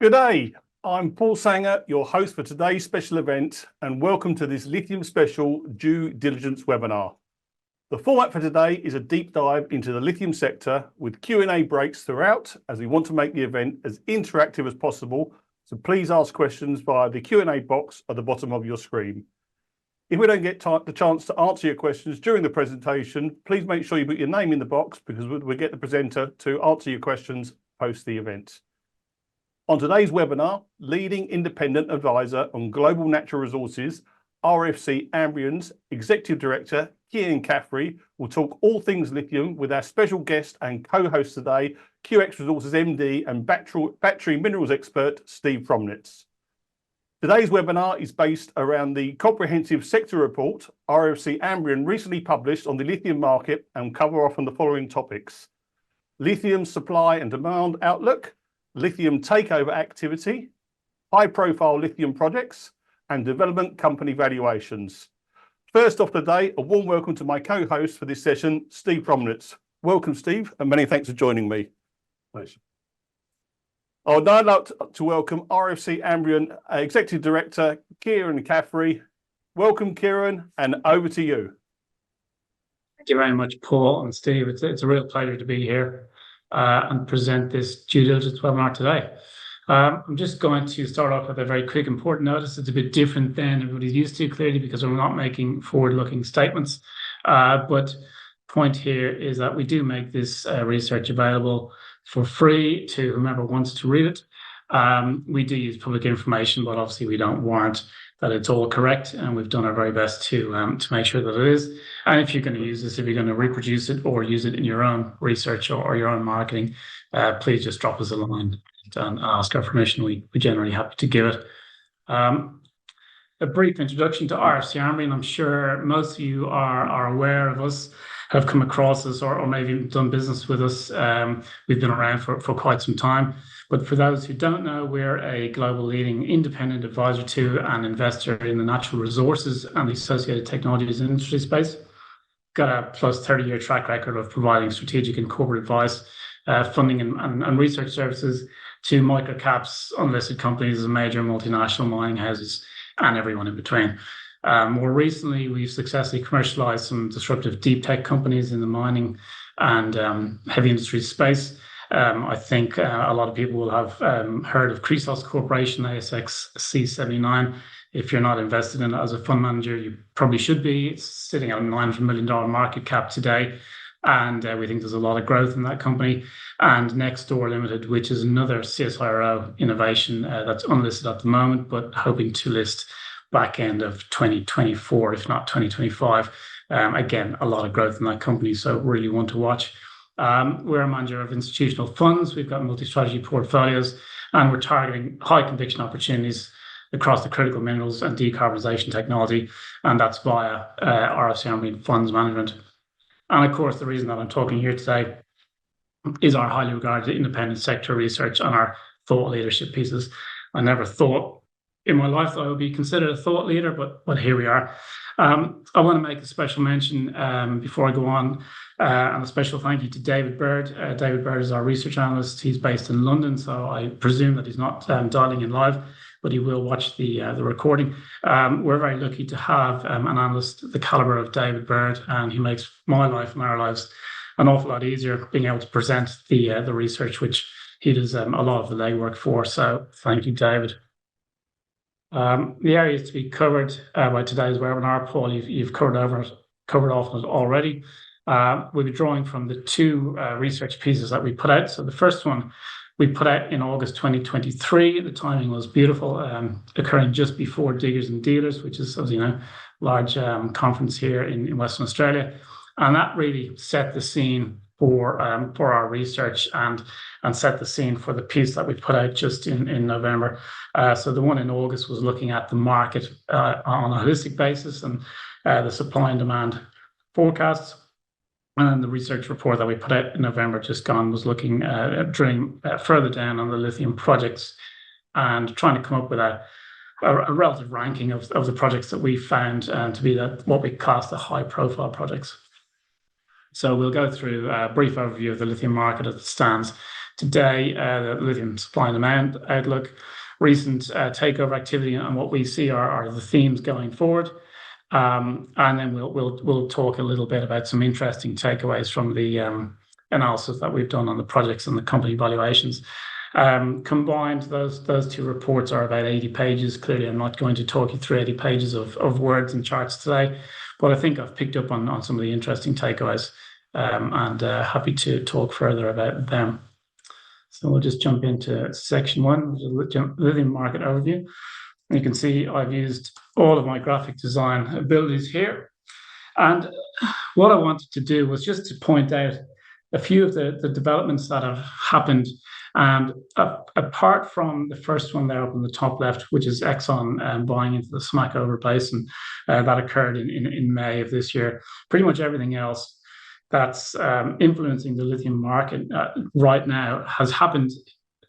Good day, I'm Paul Sanger, your host for today's special event, and welcome to this Lithium Special Due Diligence webinar. The format for today is a deep dive into the lithium sector with Q&A breaks throughout, as we want to make the event as interactive as possible, so please ask questions via the Q&A box at the bottom of your screen. If we don't get the chance to answer your questions during the presentation, please make sure you put your name in the box because we'll get the presenter to answer your questions post the event. On today's webinar, leading independent advisor on global natural resources, RFC Ambrian's Executive Director, Kieran Caffrey, will talk all things lithium with our special guest and co-host today, QX Resources MD and battery minerals expert, Steve Promnitz. Today's webinar is based around the comprehensive sector report RFC Ambrian recently published on the lithium market and cover off on the following topics: lithium supply and demand outlook, lithium takeover activity, high-profile lithium projects, and development company valuations. First off today, a warm welcome to my co-host for this session, Steve Promnitz. Welcome, Steve, and many thanks for joining me. Pleasure. I would now like to welcome RFC Ambrian Executive Director, Kieran Caffrey. Welcome, Kieran, and over to you. Thank you very much, Paul and Steve. It's a real pleasure to be here and present this due diligence webinar today. I'm just going to start off with a very quick important notice. It's a bit different than everybody's used to, clearly, because we're not making forward-looking statements. But point here is that we do make this research available for free to whomever wants to read it. We do use public information, but obviously we don't warrant that it's all correct, and we've done our very best to make sure that it is. And if you're going to use this, if you're going to reproduce it or use it in your own research or your own marketing, please just drop us a line and ask our permission. We're generally happy to give it. A brief introduction to RFC Ambrian. I'm sure most of you are aware of us, have come across us, or maybe done business with us. We've been around for quite some time. But for those who don't know, we're a global leading independent advisor to and investor in the natural resources and the associated technologies industry space. Got a plus 30-year track record of providing strategic and corporate advice, funding and research services to microcaps, unlisted companies, major multinational mining houses, and everyone in between. More recently, we've successfully commercialized some disruptive deep tech companies in the mining and heavy industry space. I think a lot of people will have heard of Chrysos Corporation, ASX C79. If you're not invested in it as a fund manager, you probably should be. It's sitting at a $900 million market cap today. And we think there's a lot of growth in that company. And Nextdoor Limited, which is another CSIRO innovation that's unlisted at the moment, but hoping to list back end of 2024, if not 2025. Again, a lot of growth in that company, so really one to watch. We're a manager of institutional funds. We've got multi-strategy portfolios, and we're targeting high conviction opportunities across the critical minerals and decarbonisation technology, and that's via RFC Ambrian Funds Management. And of course, the reason that I'm talking here today is our highly regarded independent sector research and our thought leadership pieces. I never thought in my life that I would be considered a thought leader, but here we are. I want to make a special mention before I go on, and a special thank you to David Bird. David Bird is our research analyst. He's based in London, so I presume that he's not dialing in live, but he will watch the recording. We're very lucky to have an analyst the caliber of David Bird, and he makes my life and our lives an awful lot easier being able to present the research, which he does a lot of the legwork for. So thank you, David. The areas to be covered by today's webinar, Paul, you've covered off on it already. We'll be drawing from the two research pieces that we put out. So the first one we put out in August 2023. The timing was beautiful, occurring just before Diggers and Dealers, which is, as you know, large conference here in Western Australia. And that really set the scene for our research and set the scene for the piece that we put out just in November. So the one in August was looking at the market on a holistic basis and the supply and demand forecasts. And the research report that we put out in November just gone was looking at drilling further down on the lithium projects and trying to come up with a relative ranking of the projects that we found to be what we class the high-profile projects. So we'll go through a brief overview of the lithium market as it stands today, the lithium supply and demand outlook, recent takeover activity, and what we see are the themes going forward. And then we'll talk a little bit about some interesting takeaways from the analysis that we've done on the projects and the company valuations. Combined, those two reports are about 80 pages. Clearly, I'm not going to talk you through 80 pages of words and charts today, but I think I've picked up on some of the interesting takeaways, and happy to talk further about them. So we'll just jump into section 1, which is lithium market overview. And you can see I've used all of my graphic design abilities here. And what I wanted to do was just to point out a few of the developments that have happened. And apart from the first one there up in the top left, which is Exxon buying into the Smackover Basin, that occurred in May of this year, pretty much everything else that's influencing the lithium market right now has happened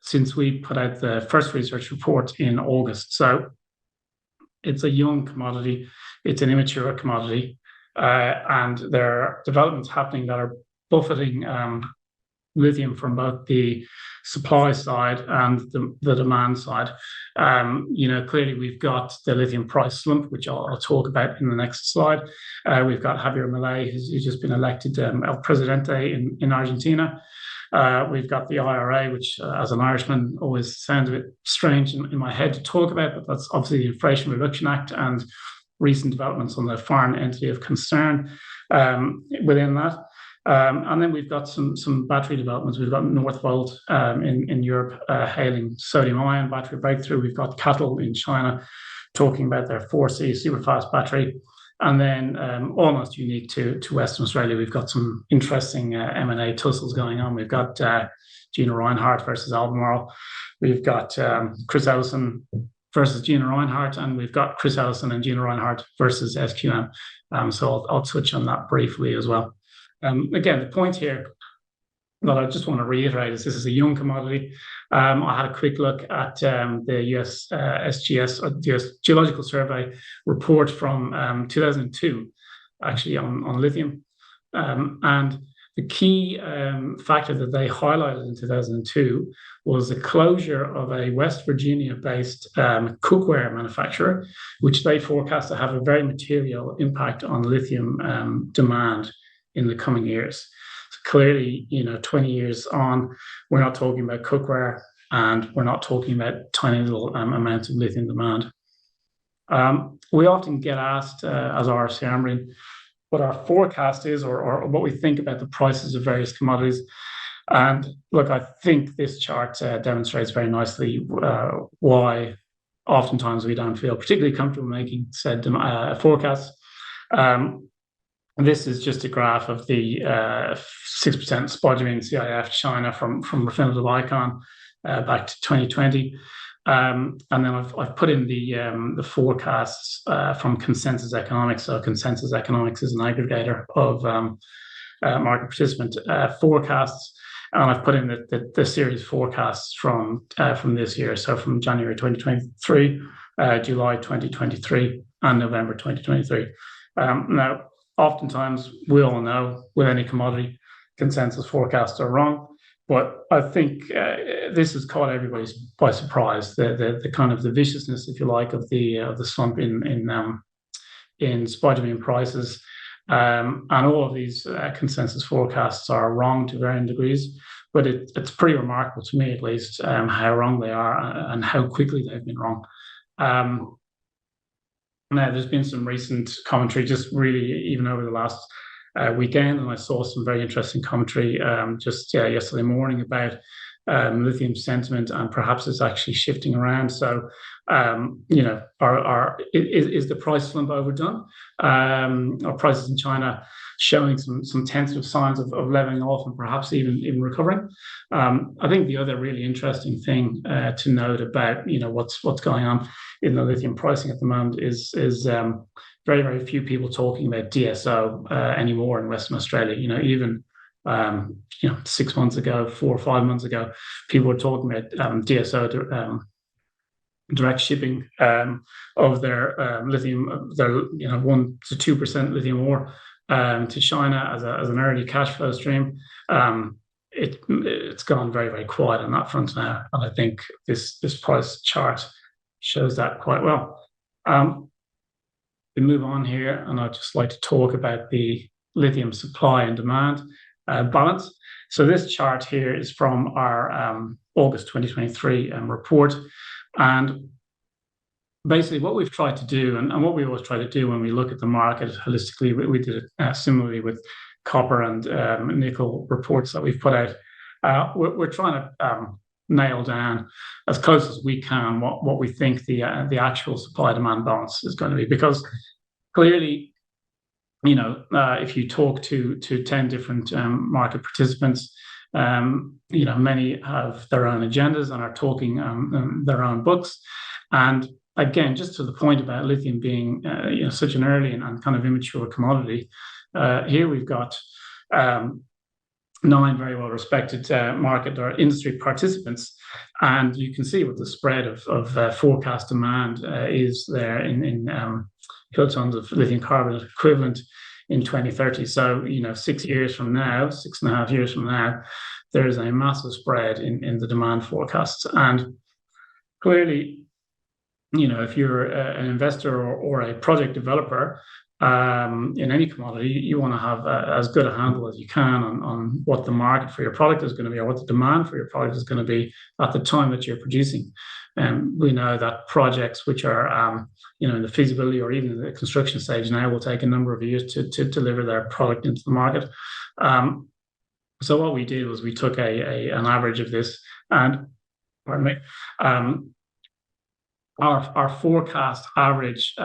since we put out the first research report in August. So it's a young commodity, it's an immature commodity, and there are developments happening that are buffeting lithium from both the supply side and the demand side. Clearly we've got the lithium price slump, which I'll talk about in the next slide. We've got Javier Milei, who's just been elected El Presidente in Argentina. We've got the IRA, which as an Irishman always sounds a bit strange in my head to talk about, but that's obviously the Inflation Reduction Act and recent developments on the foreign entity of concern within that. And then we've got some battery developments. We've got Northvolt in Europe hailing sodium-ion battery breakthrough. We've got CATL in China talking about their 4C superfast battery. And then almost unique to Western Australia, we've got some interesting M&A tussles going on. We've got Gina Rinehart versus Albemarle. We've got Chris Ellison versus Gina Rinehart, and we've got Chris Ellison and Gina Rinehart versus SQM. So I'll touch on that briefly as well. Again, the point here that I just want to reiterate is this is a young commodity. I had a quick look at the US SGS, or the US Geological Survey report from 2002, actually on lithium. And the key factor that they highlighted in 2002 was the closure of a West Virginia-based cookware manufacturer, which they forecast to have a very material impact on lithium demand in the coming years. So clearly, 20 years on, we're not talking about cookware, and we're not talking about tiny little amounts of lithium demand. We often get asked as RFC Ambrian what our forecast is, or what we think about the prices of various commodities. And look, I think this chart demonstrates very nicely why oftentimes we don't feel particularly comfortable making said forecasts. This is just a graph of the 6% spodumene CIF China from Refinitiv Icon back to 2020. And then I've put in the forecasts from Consensus Economics. So Consensus Economics is an aggregator of market participant forecasts. And I've put in the series forecasts from this year. So from January 2023, July 2023, and November 2023. Now, oftentimes, we all know with any commodity, consensus forecasts are wrong. But I think this has caught everybody by surprise. The kind of the viciousness, if you like, of the slump in spodumene prices, and all of these consensus forecasts are wrong to varying degrees. But it's pretty remarkable to me, at least, how wrong they are and how quickly they've been wrong. Now, there's been some recent commentary, just really even over the last weekend, and I saw some very interesting commentary just yesterday morning about lithium sentiment, and perhaps it's actually shifting around. So, is the price slump overdone? Are prices in China showing some tentative signs of leveling off and perhaps even recovering? I think the other really interesting thing to note about what's going on in the lithium pricing at the moment is very, very few people talking about DSO anymore in Western Australia. Even 6 months ago, 4 or 5 months ago, people were talking about DSO, direct shipping of their lithium, their 1 to 2% lithium ore to China as an early cash flow stream. it's gone very, very quiet on that front now, and I think this price chart shows that quite well. We move on here, and I'd just like to talk about the lithium supply and demand balance. So this chart here is from our August 2023 report, and basically what we've tried to do, and what we always try to do when we look at the market holistically, we did it similarly with copper and nickel reports that we've put out. We're trying to nail down as close as we can what we think the actual supply demand balance is going to be, because clearly, if you talk to 10 different market participants, many have their own agendas and are talking their own books. And again, just to the point about lithium being such an early and kind of immature commodity, here we've got 9 very well respected market or industry participants, and you can see what the spread of forecast demand is there in kilotons of lithium carbonate equivalent in 2030. So 6 years from now, 6.5 years from now, there is a massive spread in the demand forecasts. And clearly, if you're an investor or a project developer in any commodity, you want to have as good a handle as you can on what the market for your product is going to be, or what the demand for your product is going to be at the time that you're producing. And we know that projects which are in the feasibility or even the construction stage now will take a number of years to deliver their product into the market. So what we did was we took an average of this, and pardon me, our forecast average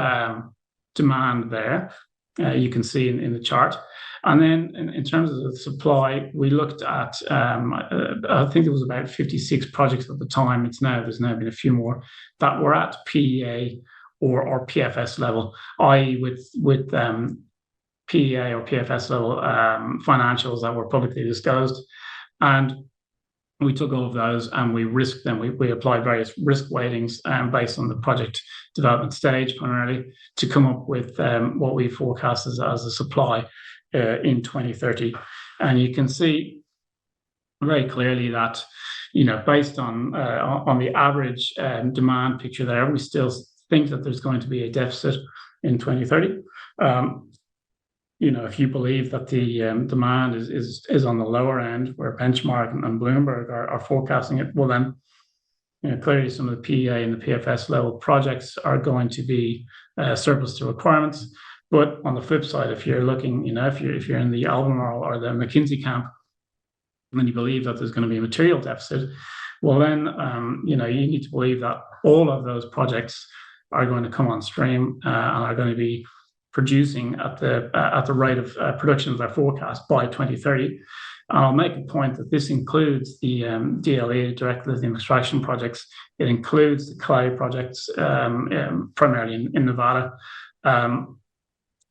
demand there, you can see in the chart. And then in terms of the supply, we looked at, I think it was about 56 projects at the time. There's now been a few more that were at PEA or PFS level, i.e. with PEA or PFS level financials that were publicly disclosed. And we took all of those and we risked them. We applied various risk weightings based on the project development stage primarily to come up with what we forecast as a supply in 2030. And you can see very clearly that, based on the average demand picture there, we still think that there's going to be a deficit in 2030. If you believe that the demand is on the lower end, where Benchmark and Bloomberg are forecasting it, well then, clearly some of the PEA and the PFS level projects are going to be surplus to requirements. But on the flip side, if you're looking, if you're in the Albemarle or the McKinsey camp, and you believe that there's going to be a material deficit, well then, you need to believe that all of those projects are going to come on stream and are going to be producing at the rate of production of their forecast by 2030. I'll make a point that this includes the DLE, direct lithium extraction projects. It includes the clay projects, primarily in Nevada.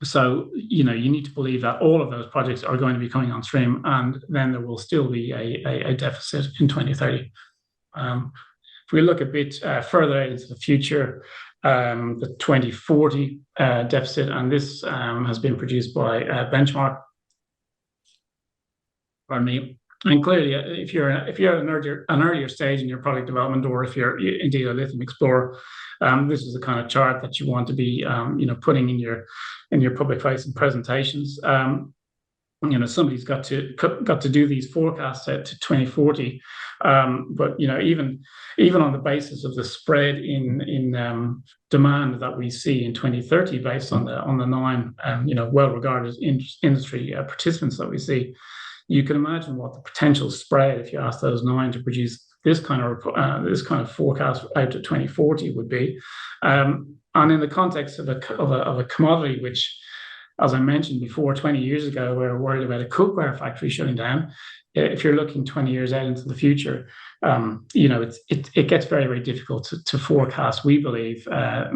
So, you need to believe that all of those projects are going to be coming on stream, and then there will still be a deficit in 2030. If we look a bit further into the future, the 2040 deficit, and this has been produced by Benchmark. Pardon me. And clearly, if you're at an earlier stage in your product development, or if you're indeed a lithium explorer, this is the kind of chart that you want to be, putting in your public-facing presentations. Somebody's got to do these forecasts to 2040, but even on the basis of the spread in demand that we see in 2030, based on the 9 well-regarded industry participants that we see, you can imagine what the potential spread, if you ask those 9 to produce this kind of forecast out to 2040, would be. And in the context of a commodity which, as I mentioned before, 20 years ago, we were worried about a cookware factory shutting down. If you're looking 20 years out into the future, it gets very, very difficult to forecast, we believe, the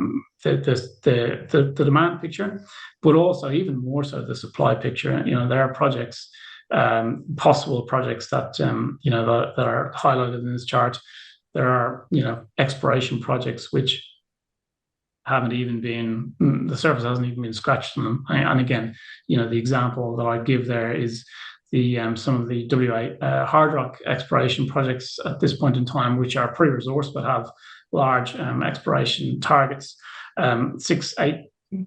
demand picture, but also even more so the supply picture. There are projects, possible projects that are highlighted in this chart. There are exploration projects which haven't even been, the surface hasn't even been scratched on them. And again, the example that I give there is some of the WA hard rock exploration projects at this point in time, which are pre-resource but have large exploration targets. 6, 8,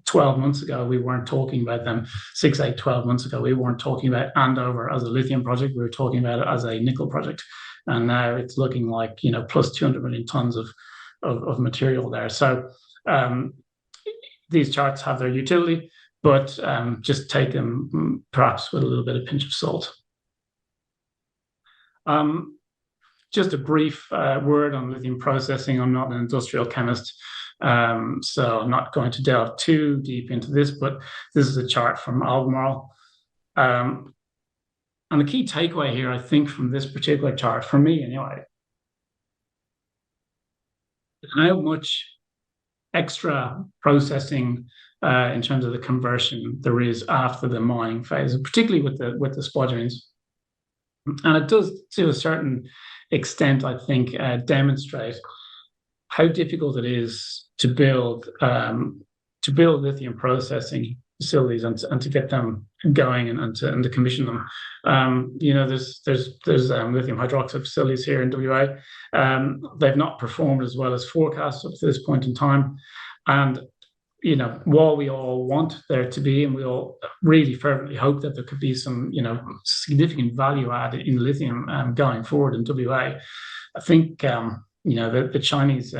12 months ago, we weren't talking about them. 6, 8, 12 months ago, we weren't talking about Andover as a lithium project. We were talking about it as a nickel project. And now it's looking like, plus 200 million tons of material there. So these charts have their utility, but just take them perhaps with a little bit of pinch of salt. Just a brief word on lithium processing. I'm not an industrial chemist, so I'm not going to delve too deep into this, but this is a chart from Albemarle. And the key takeaway here, I think, from this particular chart, for me anyway, how much extra processing in terms of the conversion there is after the mining phase, particularly with the spodumene. And it does, to a certain extent, I think, demonstrate how difficult it is to build lithium processing facilities and to get them going and to commission them. There's lithium hydroxide facilities here in WA. They've not performed as well as forecast up to this point in time. And while we all want there to be, and we all really fervently hope that there could be some, significant value added in lithium going forward in WA, I think, the Chinese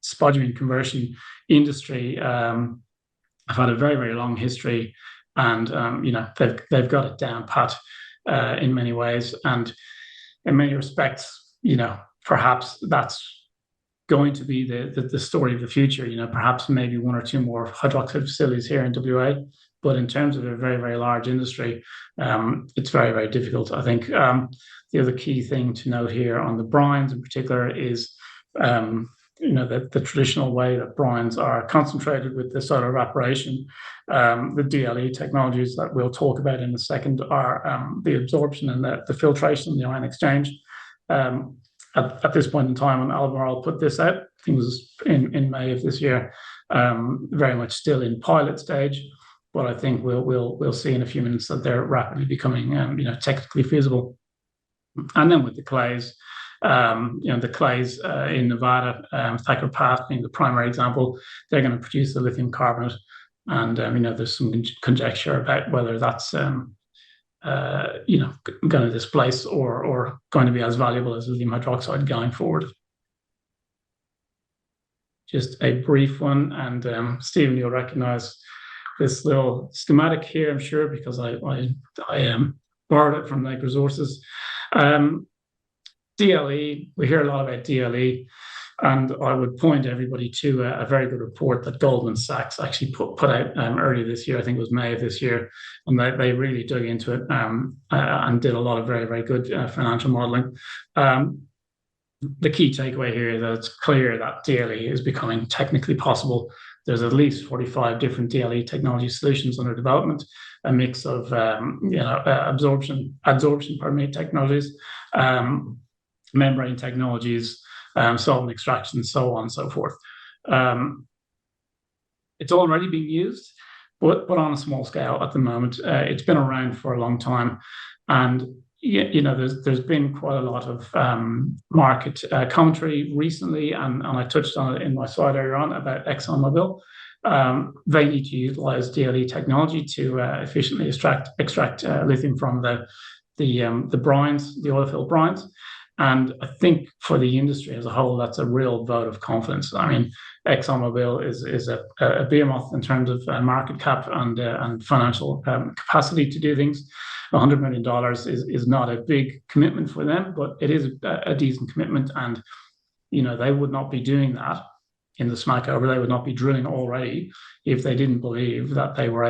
spodumene conversion industry have had a very, very long history, and they've got it down pat in many ways, and in many respects, perhaps that's going to be the story of the future. Perhaps maybe 1 or 2 more hydroxide facilities here in WA, but in terms of a very, very large industry, it's very, very difficult. I think the other key thing to note here on the brines in particular is the traditional way that brines are concentrated with the solar evaporation. The DLE technologies that we'll talk about in a second are the absorption and the filtration, the ion exchange. At this point in time, when Albemarle put this out, I think it was in May of this year, very much still in pilot stage, but I think we'll see in a few minutes that they're rapidly becoming technically feasible. And then with the clays, the clays in Nevada, Thacker Pass being the primary example, they're going to produce the lithium carbonate, and there's some conjecture about whether that's going to displace or going to be as valuable as lithium hydroxide going forward. Just a brief one, and Stephen, you'll recognize this little schematic here, I'm sure, because I borrowed it from Lake Resources. DLE, we hear a lot about DLE, and I would point everybody to a very good report that Goldman Sachs actually put out earlier this year. I think it was May of this year, and they really dug into it and did a lot of very, very good financial modeling. The key takeaway here is that it's clear that DLE is becoming technically possible. There's at least 45 different DLE technology solutions under development, a mix of absorption technologies, membrane technologies, solvent extraction, so on and so forth. It's already being used, but on a small scale at the moment. It's been around for a long time, and there's been quite a lot of market commentary recently, and I touched on it in my slide earlier on about ExxonMobil. They need to utilize DLE technology to efficiently extract lithium from the brines, the oil-filled brines. And I think for the industry as a whole, that's a real vote of confidence. I mean, ExxonMobil is a behemoth in terms of market cap and financial capacity to do things. $100 million is not a big commitment for them, but it is a decent commitment. And, they would not be doing that in the Smackover. They would not be drilling already if they didn't believe that they were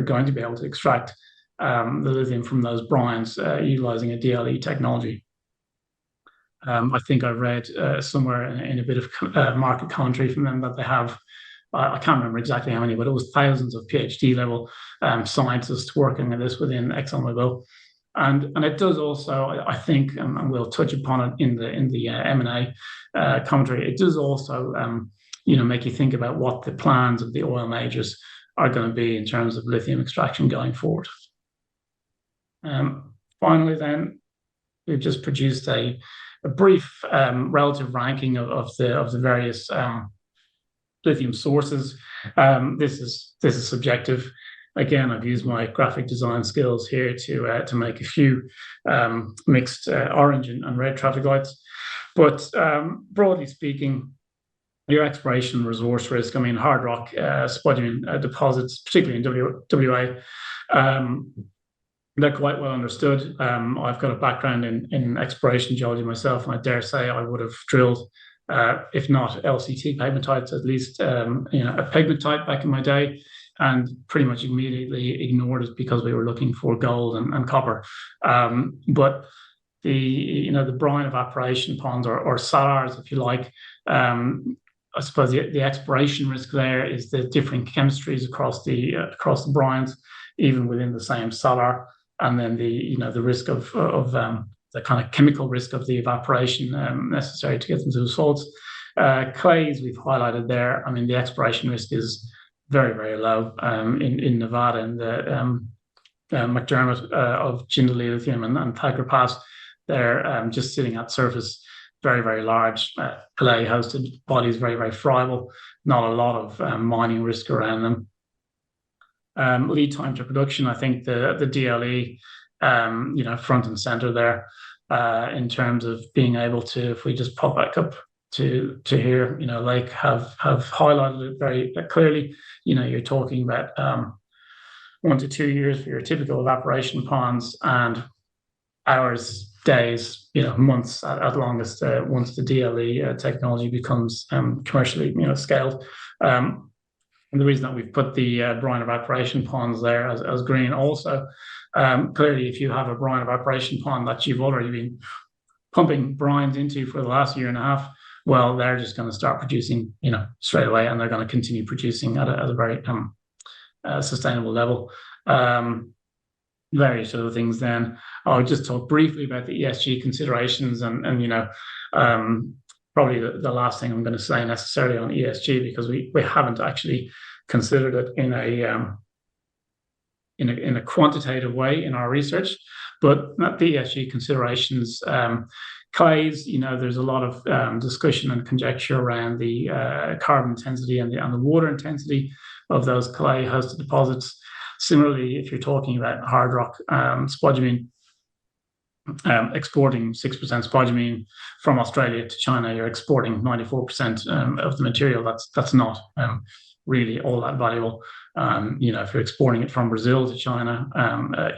going to be able to extract the lithium from those brines utilizing a DLE technology. I think I read somewhere in a bit of market commentary from them that they have, I can't remember exactly how many, but it was thousands of PhD level scientists working on this within ExxonMobil. And it does also, I think, and we'll touch upon it in the M&A commentary, it does also make you think about what the plans of the oil majors are going to be in terms of lithium extraction going forward. Finally, then, we've just produced a brief relative ranking of the various lithium sources. This is subjective. Again, I've used my graphic design skills here to make a few mixed orange and red traffic lights. But broadly speaking, your exploration resource risk, I mean, hard rock spodumene deposits, particularly in WA, they're quite well understood. I've got a background in exploration geology myself, and I dare say I would have drilled, if not LCT pegmatites, at least a pegmatite back in my day, and pretty much immediately ignored it because we were looking for gold and copper. But the brine evaporation ponds or salars, if you like, I suppose the exploration risk there is the different chemistries across the brines, even within the same salar, and then the risk of the kind of chemical risk of the evaporation necessary to get them to the salts. Clays we've highlighted there. I mean, the exploration risk is very, very low in Nevada, and the McDermott of Jindalee Lithium and Tiger Pass. They're just sitting at surface, very, very large clay-hosted bodies, very, very friable. Not a lot of mining risk around them. Lead time to production, I think the DLE, front and center there in terms of being able to, if we just pop back up to here, Lake have highlighted it very clearly. You're talking about 1 to 2 years for your typical evaporation ponds, and hours, days, months at longest once the DLE technology becomes commercially scaled. And the reason that we've put the brine evaporation ponds there as green also, clearly if you have a brine evaporation pond that you've already been pumping brines into for the last year and a half, well, they're just going to start producing, straight away, and they're going to continue producing at a very sustainable level. Various other things then. I'll just talk briefly about the ESG considerations and probably the last thing I'm going to say necessarily on ESG, because we haven't actually considered it in a quantitative way in our research, but the ESG considerations, clays, there's a lot of discussion and conjecture around the carbon intensity and the water intensity of those clay-hosted deposits. Similarly, if you're talking about hard rock spodumene, exporting 6% spodumene from Australia to China, you're exporting 94% of the material. That's not really all that valuable. If you're exporting it from Brazil to China,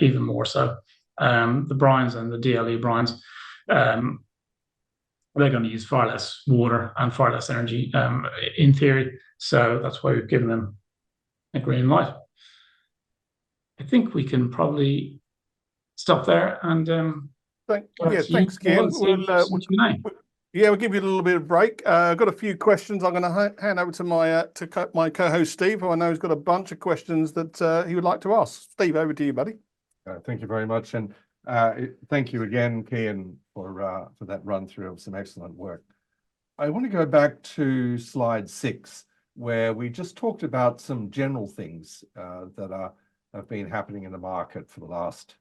even more so. The brines and the DLE brines, they're going to use far less water and far less energy in theory. So that's why we've given them a green light. I think we can probably stop there and thanks, Ken. We'll give you a little bit of break. I've got a few questions. I'm going to hand over to my co-host Steve, who I know has got a bunch of questions that he would like to ask. Steve, over to you, buddy. Thank you very much, and thank you again, Ken, for that run through of some excellent work. I want to go back to slide 6, where we just talked about some general things that have been happening in the market for the last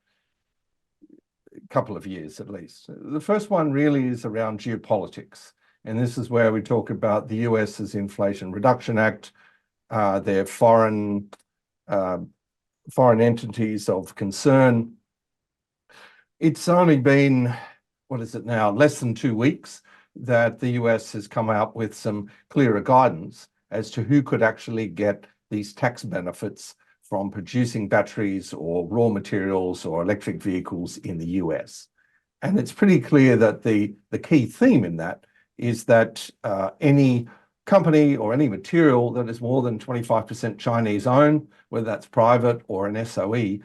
couple of years at least. The first one really is around geopolitics, and this is where we talk about the US's Inflation Reduction Act, their foreign entities of concern. It's only been, what is it now, less than 2 weeks that the US has come out with some clearer guidance as to who could actually get these tax benefits from producing batteries or raw materials or electric vehicles in the US. And it's pretty clear that the key theme in that is that any company or any material that is more than 25% Chinese owned, whether that's private or an SOE,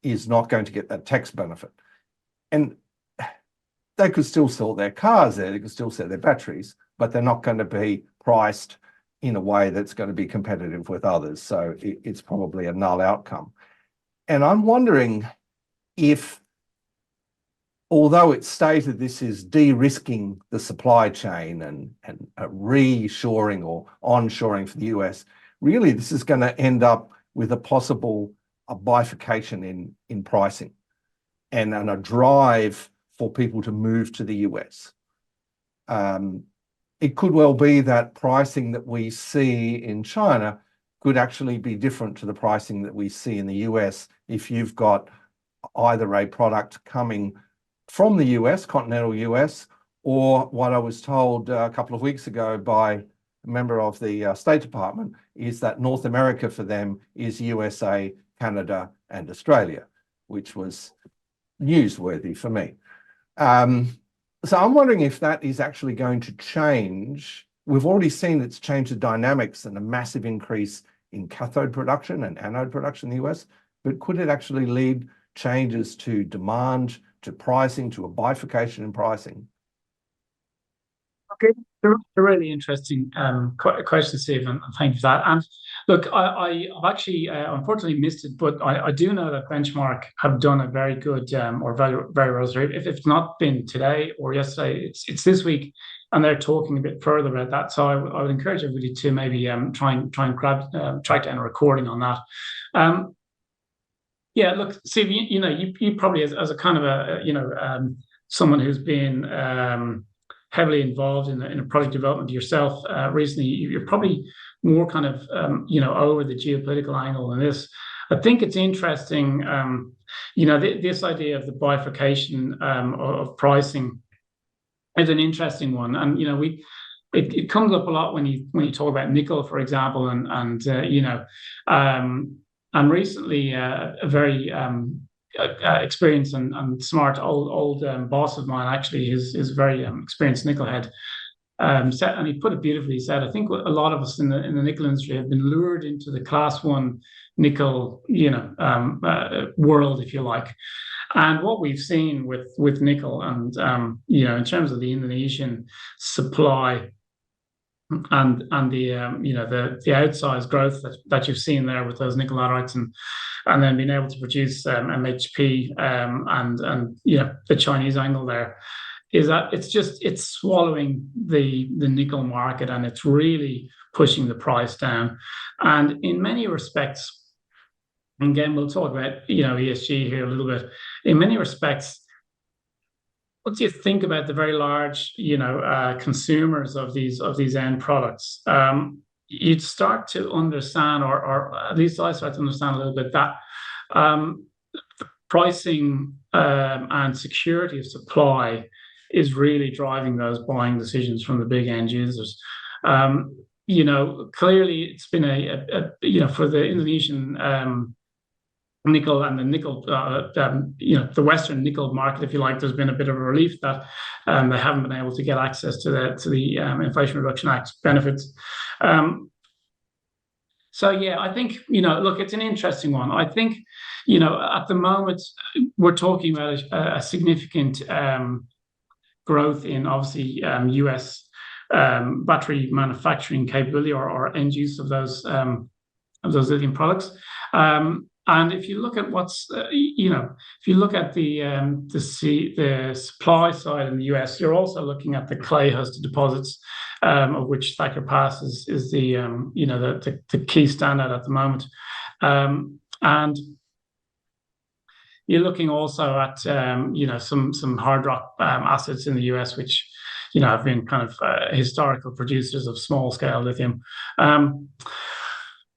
is not going to get that tax benefit. And they could still sell their cars there, they could still sell their batteries, but they're not going to be priced in a way that's going to be competitive with others. So it's probably a null outcome. And I'm wondering if, although it's stated this is de-risking the supply chain and reshoring or onshoring for the US, really this is going to end up with a possible bifurcation in pricing. and a drive for people to move to the US. It could well be that pricing that we see in China could actually be different to the pricing that we see in the US if you've got either a product coming from the US, continental US, or what I was told a couple of weeks ago by a member of the State Department is that North America for them is USA, Canada, and Australia, which was newsworthy for me. So I'm wondering if that is actually going to change. We've already seen it's changed the dynamics and a massive increase in cathode production and anode production in the US, but could it actually lead changes to demand, to pricing, to a bifurcation in pricing? Okay, they're really interesting question, Steve, and thank you for that. And look, I've actually unfortunately missed it, but I do know that Benchmark have done a very good or very rosary. If it's not been today or yesterday, it's this week, and they're talking a bit further about that. So I would encourage everybody to maybe try and track down a recording on that. Yeah, look, Steve, you probably as a kind of a someone who's been heavily involved in a project development yourself recently, you're probably more kind of over the geopolitical angle than this. I think it's interesting, this idea of the bifurcation of pricing is an interesting one, and it comes up a lot when you talk about nickel, for example, and recently a very experienced and smart old boss of mine, actually, is very experienced nickel head, said, and he put it beautifully. He said, I think a lot of us in the nickel industry have been lured into the class one nickel world, if you like. And what we've seen with nickel and in terms of the Indonesian supply and the outsized growth that you've seen there with those nickel laterites and then being able to produce MHP and the Chinese angle there, is that it's swallowing the nickel market, and it's really pushing the price down. And in many respects, and again, we'll talk about ESG here a little bit. In many respects, once you think about the very large consumers of these end products, you'd start to understand, or at least I start to understand a little bit, that pricing and security of supply is really driving those buying decisions from the big end users. Clearly it's been for the Indonesian nickel and the nickel, the Western nickel market, if you like, there's been a bit of a relief that they haven't been able to get access to the Inflation Reduction Act benefits. So yeah, I think look, it's an interesting one. I think at the moment we're talking about a significant growth in obviously US battery manufacturing capability or end use of those lithium products. And if you look at if you look at the supply side in the US, you're also looking at the clay-hosted deposits, of which Thacker Pass is the key standout at the moment, and you're looking also at some hard rock assets in the US, which have been kind of historical producers of small scale lithium.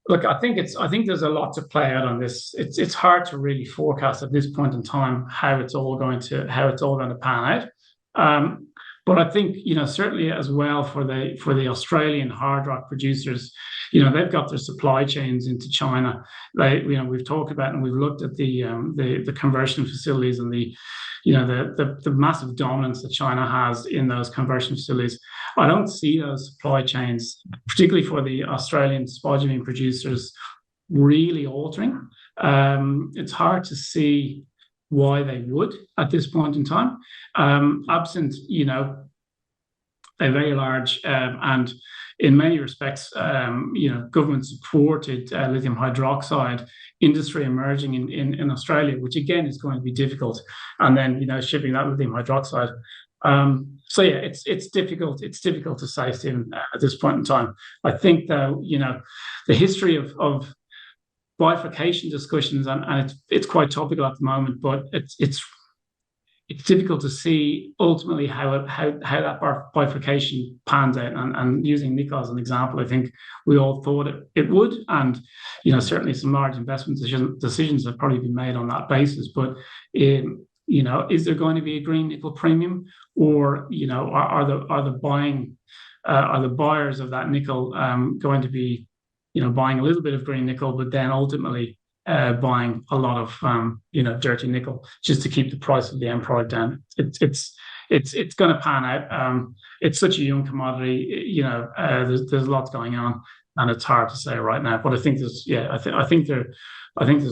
Look, I think there's a lot to play out on this. It's hard to really forecast at this point in time how it's all going to pan out. But I think certainly as well for the Australian hard rock producers, they've got their supply chains into China. We've talked about and we've looked at the conversion facilities and the massive dominance that China has in those conversion facilities. I don't see those supply chains, particularly for the Australian spodumene producers, really altering. It's hard to see why they would at this point in time, absent a very large and in many respects government supported lithium hydroxide industry emerging in Australia, which again is going to be difficult, and then shipping that lithium hydroxide. So yeah, it's difficult to say, Stephen, at this point in time. I think though the history of bifurcation discussions, and it's quite topical at the moment, but it's it's difficult to see ultimately how that bifurcation pans out. And using nickel as an example, I think we all thought it would, and certainly some large investment decisions have probably been made on that basis. But is there going to be a green nickel premium, or are the buyers of that nickel going to be buying a little bit of green nickel, but then ultimately buying a lot of dirty nickel just to keep the price of the end product down? It's going to pan out. It's such a young commodity. There's lots going on, and it's hard to say right now. But I think there's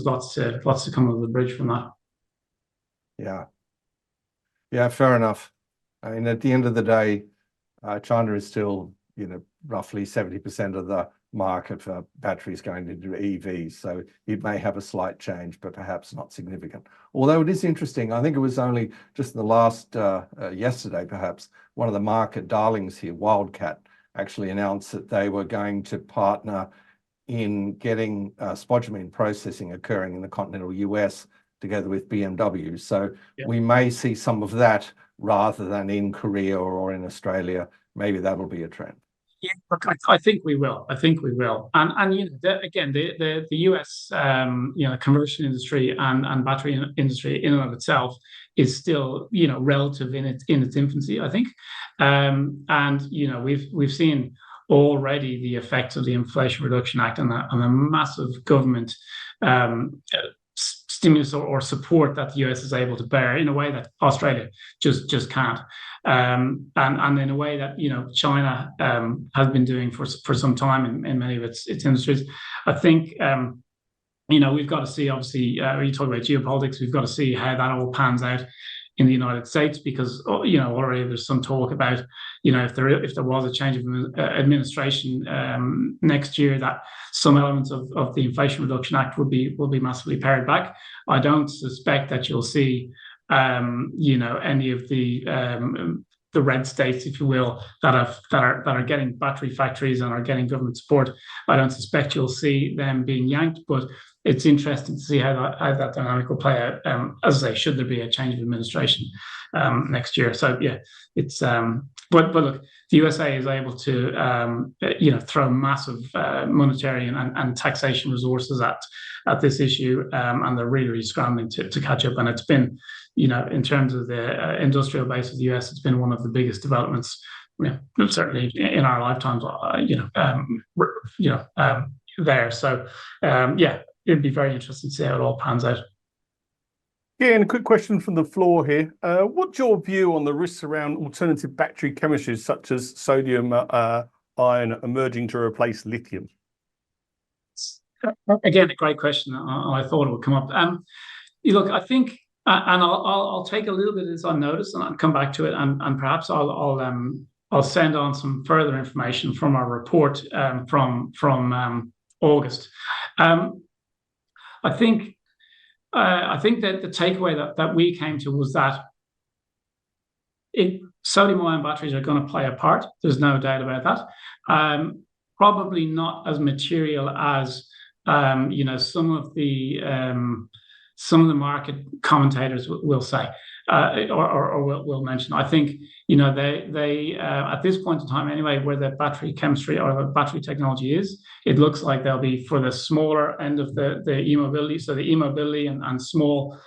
lots to come over the bridge from that. Yeah, fair enough. I mean, at the end of the day, China is still roughly 70% of the market for batteries going into EVs, so it may have a slight change, but perhaps not significant. Although it is interesting, I think it was only just in the last yesterday, perhaps, one of the market darlings here, Wildcat, actually announced that they were going to partner in getting spodumene processing occurring in the continental US together with BMW. So we may see some of that rather than in Korea or in Australia. Maybe that'll be a trend. Yeah, look, I think we will. And again, the US conversion industry and battery industry in and of itself is still relative in its infancy, I think. And we've seen already the effects of the Inflation Reduction Act and a massive government stimulus or support that the US is able to bear in a way that Australia just can't, and in a way that China has been doing for some time in many of its industries. I think we've got to see, obviously, you talk about geopolitics, we've got to see how that all pans out in the United States, because already there's some talk about if there was a change of administration next year, that some elements of the Inflation Reduction Act will be massively pared back. I don't suspect that you'll see any of the red states, if you will, that are getting battery factories and are getting government support. I don't suspect you'll see them being yanked, but it's interesting to see how that dynamic will play out. As I say, should there be a change of administration next year? So yeah, it's but look, the USA is able to throw massive monetary and taxation resources at this issue, and they're really scrambling to catch up. And it's been, in terms of the industrial base of the US, it's been one of the biggest developments, certainly in our lifetimes. There. So it'd be very interesting to see how it all pans out. Yeah, and a quick question from the floor here. What's your view on the risks around alternative battery chemistries such as sodium ion emerging to replace lithium? Again, a great question. I thought it would come up. Look, I think, and I'll take a little bit of this on notice, and I'll come back to it, and perhaps I'll send on some further information from our report from August. I think that the takeaway that we came to was that sodium ion batteries are going to play a part. There's no doubt about that. Probably not as material as some of the market commentators will say, or will mention. I think they at this point in time anyway, where the battery chemistry or the battery technology is, it looks like they'll be for the smaller end of the e-mobility, so the e-mobility and small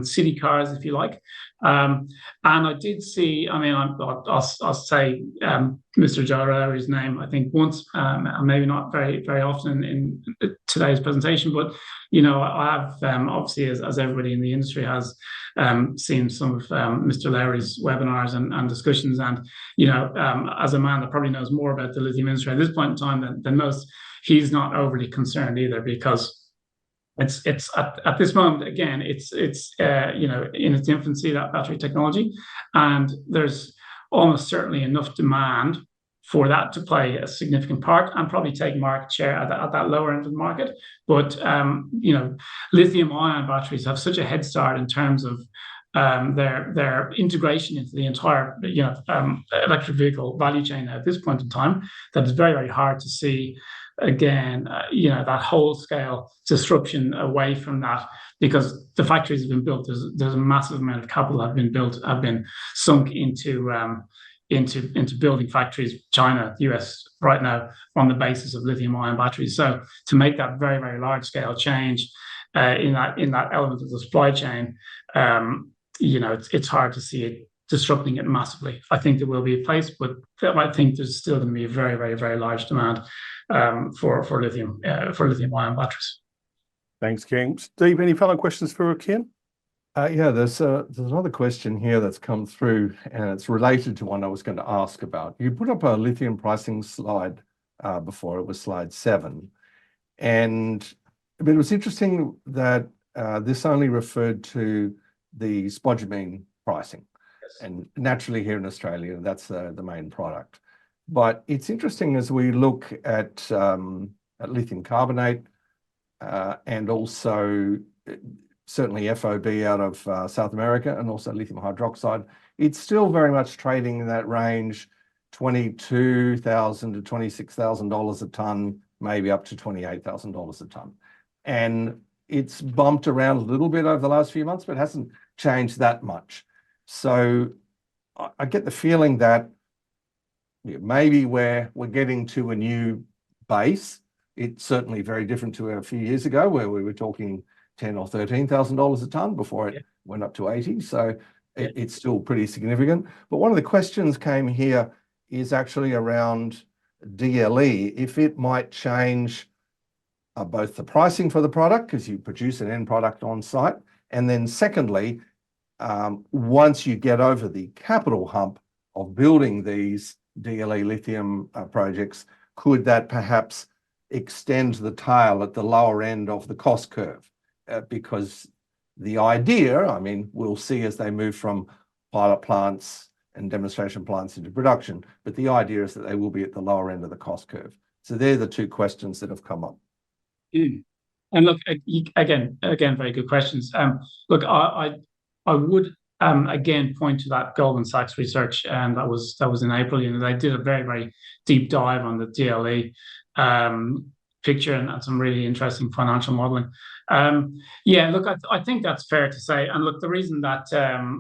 city cars, if you like. And I did see, I mean, I'll say Mr. Jarrah's name, I think once, and maybe not very, very often in today's presentation, but I have obviously, as everybody in the industry has, seen some of Mr. Lowry's webinars and discussions, and as a man that probably knows more about the lithium industry at this point in time than most, he's not overly concerned either, because it's at this moment, again, it's in its infancy, that battery technology, and there's almost certainly enough demand for that to play a significant part and probably take market share at that lower end of the market. But lithium ion batteries have such a head start in terms of their integration into the entire electric vehicle value chain at this point in time, that it's very, very hard to see again that whole scale disruption away from that, because the factories have been built. There's a massive amount of capital have been sunk into building factories, China, the US right now, on the basis of lithium-ion batteries. So to make that very, very large scale change in that element of the supply chain, it's hard to see it disrupting it massively. I think there will be a place, but I think there's still going to be a very, very, very large demand for lithium-ion batteries. Thanks, Ken. Steve, any final questions for Ken? Yeah, there's another question here that's come through, and it's related to one I was going to ask about. You put up a lithium pricing slide before. It was slide 7, but it was interesting that this only referred to the spodumene pricing. Yes. And naturally here in Australia, that's the main product. But it's interesting as we look at lithium carbonate and also certainly FOB out of South America, and also lithium hydroxide, it's still very much trading in that range, $22,000 to $26,000 a ton, maybe up to $28,000 a ton. And it's bumped around a little bit over the last few months, but it hasn't changed that much. So I get the feeling that maybe we're getting to a new base. It's certainly very different to a few years ago where we were talking $10,000 or $13,000 a ton before it went up to 80. So it's still pretty significant. But one of the questions came here is actually around DLE, if it might change both the pricing for the product, because you produce an end product on site, and then secondly, once you get over the capital hump of building these DLE lithium projects, could that perhaps extend the tail at the lower end of the cost curve? Because the idea, I mean, we'll see as they move from pilot plants and demonstration plants into production, but the idea is that they will be at the lower end of the cost curve. So they're the two questions that have come up. And look, again, very good questions. Look, I would again point to that Goldman Sachs research, and that was in April. They did a very, very deep dive on the DLE picture and some really interesting financial modeling. Look, I think that's fair to say. And look, the reason that the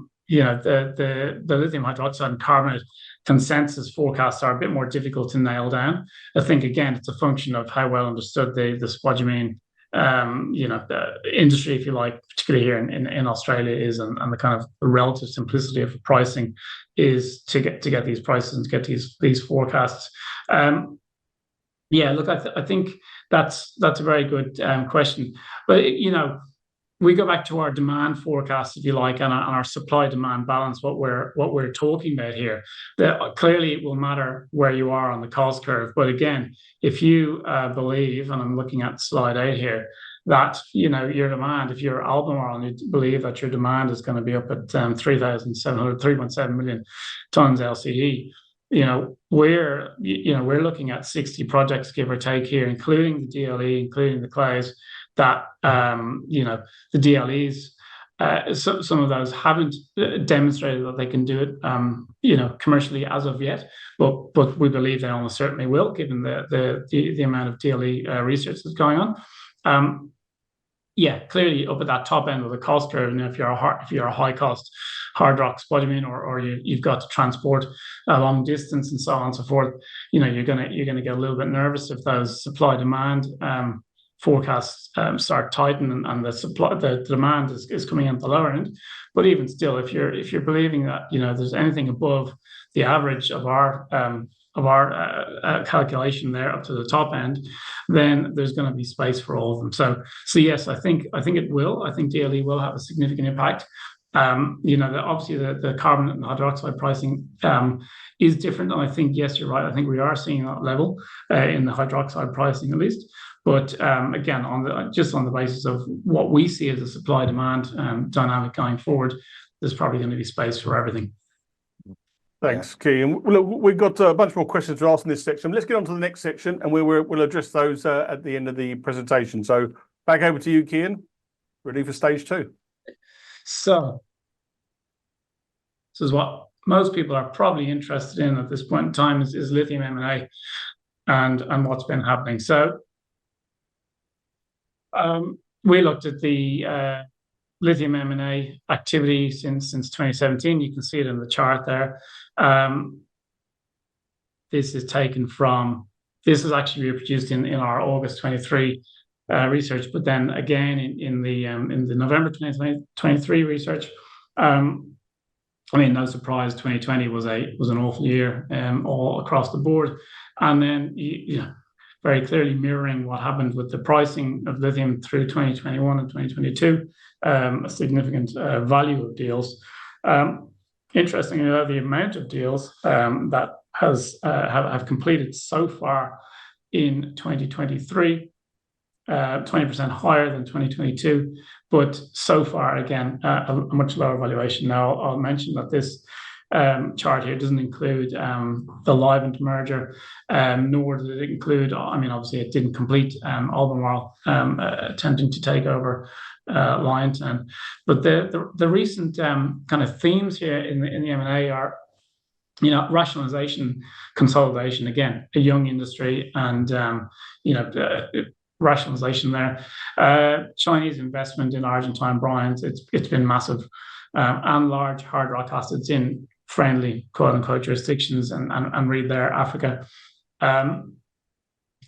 lithium hydroxide and carbonate consensus forecasts are a bit more difficult to nail down, I think again it's a function of how well understood the spodumene the industry, if you like, particularly here in Australia is, and the kind of relative simplicity of pricing is to get these prices and to get these forecasts. Look, I think that's a very good question. But we go back to our demand forecast, if you like, and our supply-demand balance. What we're talking about here, that clearly it will matter where you are on the cost curve. But again, if you believe, and I'm looking at slide 8 here, that your demand, if you're Albemarle and you believe that your demand is going to be up at 3.7 million tons LCE. We're looking at 60 projects, give or take here, including the DLE, including the clays, that the DLEs, some of those haven't demonstrated that they can do it commercially as of yet, but we believe they almost certainly will, given the amount of DLE research that's going on. Clearly up at that top end of the cost curve, and if you're a high cost hard rock spodumene, or you've got to transport a long distance and so on and so forth, you're gonna get a little bit nervous if those supply demand forecasts start tightening and the demand is coming in at the lower end. But even still, if you're believing that there's anything above the average of our calculation there up to the top end, then there's going to be space for all of them. So yes, I think it will. I think DLE will have a significant impact. Obviously the carbonate and hydroxide pricing is different, and I think yes, you're right. I think we are seeing that level in the hydroxide pricing at least. But again, on the basis of what we see as a supply-demand dynamic going forward, there's probably going to be space for everything. Thanks, Kean. Look, we've got a bunch more questions to ask in this section. Let's get on to the next section, and we'll address those at the end of the presentation. So back over to you, Kean. Ready for stage 2? So This is what most people are probably interested in at this point in time is lithium M&A and what's been happening. So we looked at the lithium M&A activity since 2017. You can see it in the chart there. This is actually reproduced in our August 23 research, but then again in the November 2023 research. I mean, no surprise, 2020 was an awful year all across the board, and then very clearly mirroring what happened with the pricing of lithium through 2021 and 2022, a significant value of deals. Interestingly, the amount of deals that have completed so far in 2023, 20% higher than 2022, but so far, again, a much lower valuation. Now, I'll mention that this chart here doesn't include the Livent merger, nor did it include, I mean, obviously it didn't complete Albemarle attempting to take over Liontown. But the recent kind of themes here in the M&A are, rationalization, consolidation, again, a young industry, and rationalization there. Chinese investment in Argentine brines, it's been massive, and large hard rock assets in friendly, quote unquote, jurisdictions, and read there, Africa.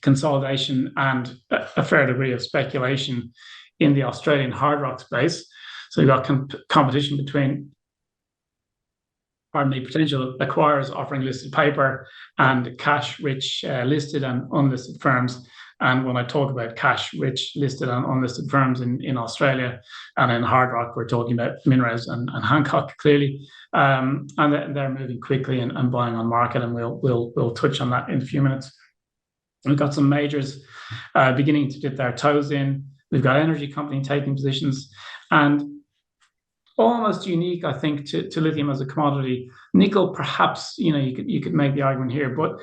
Consolidation and a fair degree of speculation in the Australian hard rock space. So you've got competition between potential acquirers offering listed paper and cash-rich listed and unlisted firms. And when I talk about cash-rich listed and unlisted firms in Australia and in hard rock, we're talking about Minres and Hancock, clearly. And they're moving quickly and buying on market, and we'll touch on that in a few minutes. We've got some majors beginning to dip their toes in. We've got energy company taking positions, and almost unique, I think, to lithium as a commodity. Nickel, perhaps, you could make the argument here, but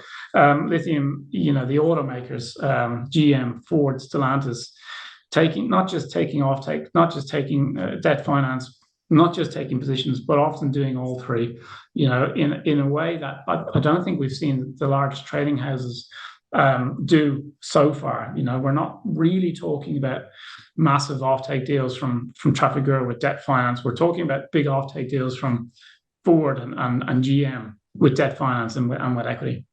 lithium, the automakers, GM, Ford, Stellantis, not just taking offtake, not just taking debt finance, not just taking positions, but often doing all three, in a way that I don't think we've seen the large trading houses do so far. We're not really talking about massive offtake deals from Trafigura with debt finance. We're talking about big offtake deals from Ford and GM with debt finance and with equity.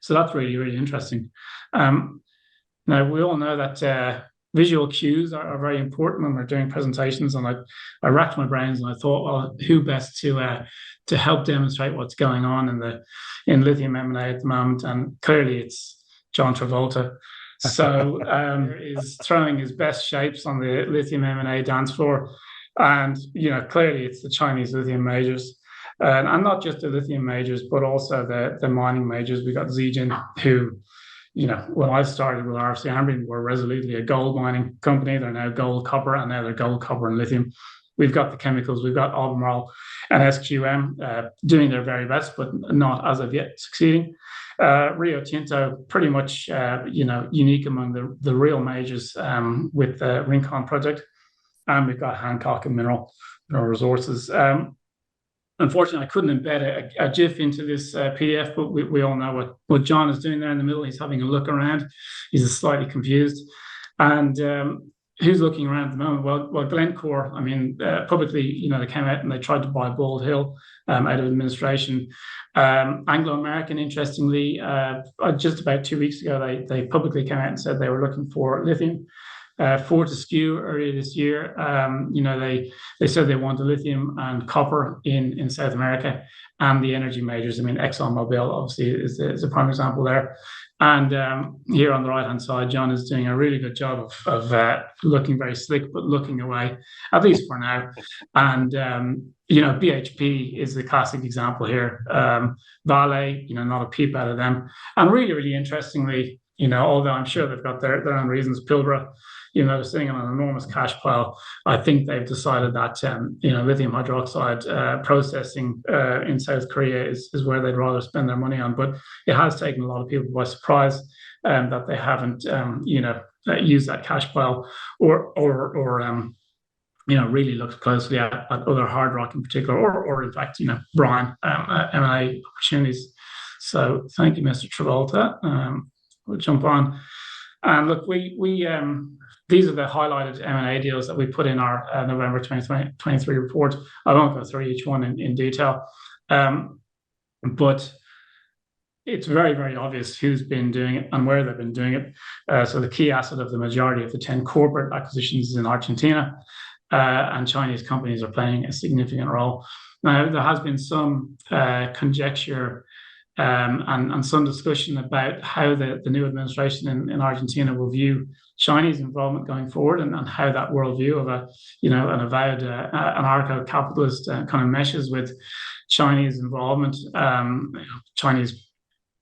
So that's really, really interesting. Now, we all know that visual cues are very important when we're doing presentations, and I racked my brains and I thought, well, who best to help demonstrate what's going on in lithium M&A at the moment? And clearly it's John Travolta. So is throwing his best shapes on the lithium M&A dance floor. And, clearly it's the Chinese lithium majors. And not just the lithium majors, but also the mining majors. We got Zijin, who, when I started with RFC Ambrian, were resolutely a gold mining company. They're now gold, copper, and now they're gold, copper, and lithium. We've got the chemicals. We've got Albemarle and SQM doing their very best, but not as of yet succeeding. Rio Tinto, pretty much, unique among the real majors with the Rincon project. And we've got Hancock and Mineral Resources. Unfortunately, I couldn't embed a GIF into this PDF, but we all know what John is doing there in the middle. He's having a look around. He's slightly confused. And who's looking around at the moment? Well, Glencore, publicly, they came out and they tried to buy Bald Hill out of administration. Anglo American, interestingly, just about 2 weeks ago, they publicly came out and said they were looking for lithium. Fortescue earlier this year, they said they wanted lithium and copper in South America, and the energy majors. ExxonMobil obviously is a prime example there. And here on the right hand side, John is doing a really good job of looking very slick, but looking away, at least for now. And BHP is the classic example here. Vale, not a peep out of them. And really, really interestingly, although I'm sure they've got their own reasons, Pilbara, they're sitting on an enormous cash pile. I think they've decided that, lithium hydroxide processing in South Korea is where they'd rather spend their money on. But it has taken a lot of people by surprise that they haven't, used that cash pile or really looked closely at other hard rock in particular, or in fact, brine M&A opportunities. So thank you, Mr. Travolta. We'll jump on. And look, we these are the highlighted M&A deals that we put in our November 2023 report. I won't go through each one in detail, but it's very, very obvious who's been doing it and where they've been doing it. So the key asset of the majority of the 10 corporate acquisitions is in Argentina, and Chinese companies are playing a significant role. Now, there has been some conjecture and some discussion about how the new administration in Argentina will view Chinese involvement going forward, and how that worldview of an avowed anarcho-capitalist kind of meshes with Chinese involvement, Chinese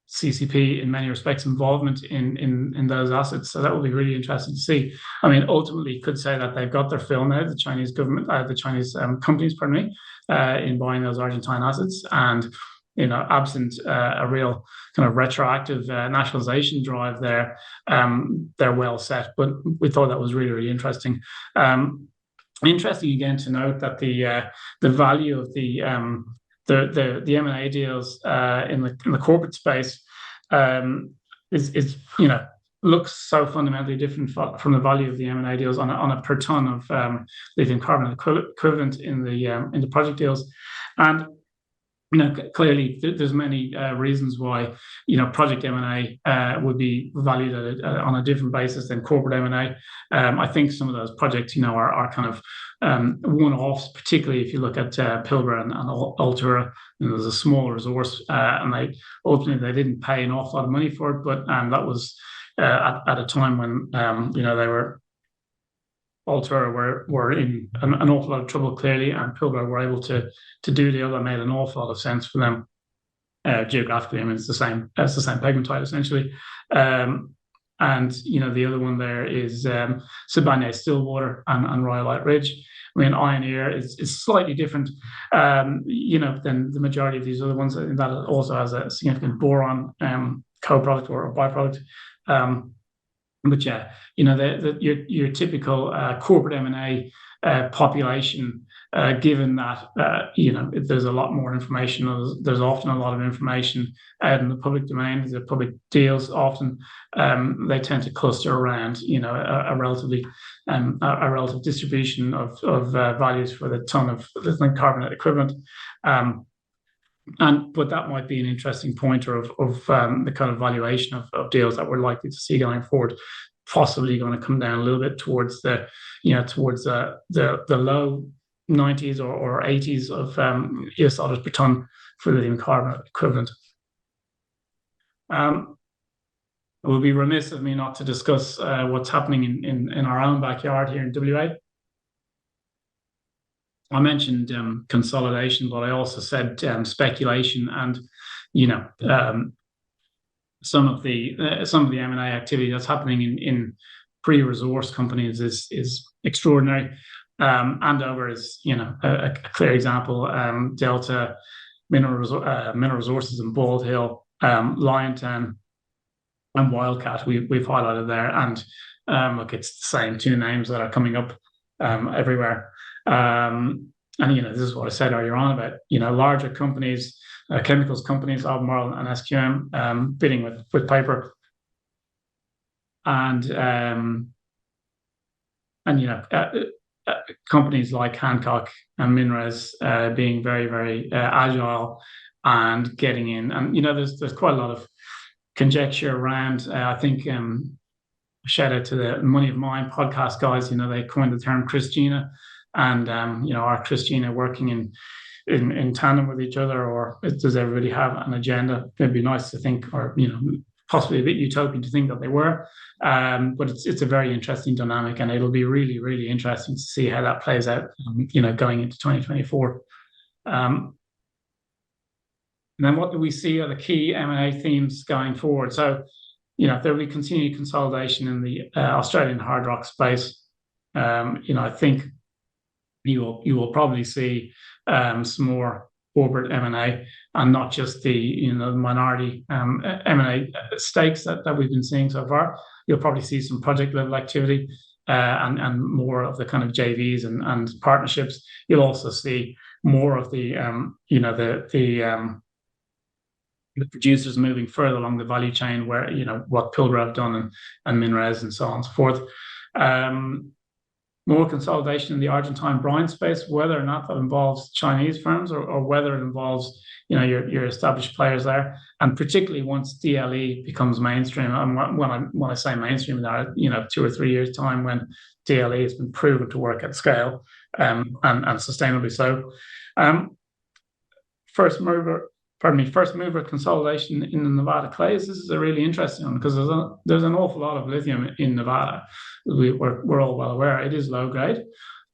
CCP in many respects involvement in those assets. So that will be really interesting to see. I mean, ultimately, you could say that they've got their fill now, the Chinese government, the Chinese companies, pardon me, in buying those Argentine assets, and absent a real kind of retroactive nationalization drive there, they're well set. But we thought that was really, really interesting. Interesting again to note that the value of the M&A deals in the corporate space is looks so fundamentally different from the value of the M&A deals on a per ton of lithium carbonate equivalent in the project deals. And clearly there's many reasons why project M&A would be valued on a different basis than corporate M&A. I think some of those projects are kind of one-offs, particularly if you look at Pilbara and Altura. There's a small resource, and they ultimately didn't pay an awful lot of money for it, but that was at a time when Altura were in an awful lot of trouble, clearly, and Pilbara were able to do the deal that made an awful lot of sense for them geographically. I mean, it's the same pegmatite essentially. And the other one there is Sibanye-Stillwater and Rhyolite Ridge. I mean, Ioneer is slightly different, than the majority of these other ones, in that it also has a significant boron co-product or byproduct. But yeah, your typical corporate M&A population, given that there's a lot more information. There's often a lot of information out in the public domain. The public deals often they tend to cluster around a relative distribution of values for the ton of lithium carbonate equivalent. But that might be an interesting pointer of the kind of valuation of deals that we're likely to see going forward. Possibly going to come down a little bit towards the low 90s or 80s of US dollars per ton for lithium carbonate equivalent. It would be remiss of me not to discuss what's happening in our own backyard here in WA. I mentioned consolidation, but I also said speculation, and some of the M&A activity that's happening in pre-resource companies is extraordinary. Andover is a clear example. Delta Mineral Resources and Bald Hill, Liontown, and Wildcat we've highlighted there. And look, it's the same two names that are coming up everywhere. And this is what I said earlier on about larger companies, chemicals companies, Albemarle and SQM, bidding with paper, and companies like Hancock and Minres being very, very agile and getting in. And there's quite a lot of conjecture around. I think shout out to the Money of Mine podcast guys. They coined the term Christina, and are Christina working in tandem with each other, or does everybody have an agenda? It'd be nice to think, or possibly a bit utopian to think that they were, but it's a very interesting dynamic, and it'll be really, really interesting to see how that plays out going into 2024. And then what do we see are the key M&A themes going forward? So there will be continued consolidation in the Australian hard rock space. I think you will probably see some more corporate M&A, and not just the minority M&A stakes that we've been seeing so far. You'll probably see some project level activity. and more of the kind of JVs and partnerships. You'll also see more of the producers moving further along the value chain, where what Pilbara have done and Minres and so on and so forth. More consolidation in the Argentine brine space, whether or not that involves Chinese firms or whether it involves your established players there, and particularly once DLE becomes mainstream. And when I say mainstream, that 2 or 3 years time, when DLE has been proven to work at scale and sustainably so. First mover consolidation in the Nevada clays. This is a really interesting one because there's an awful lot of lithium in Nevada. We're all well aware it is low grade.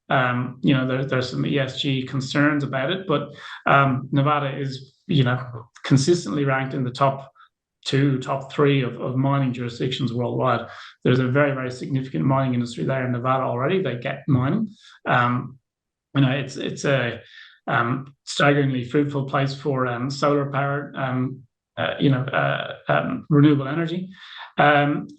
There's some ESG concerns about it, but Nevada is consistently ranked in the top 2, top 3 of mining jurisdictions worldwide. There's a very, very significant mining industry there in Nevada already. They get mining. It's a staggeringly fruitful place for solar powered, renewable energy. And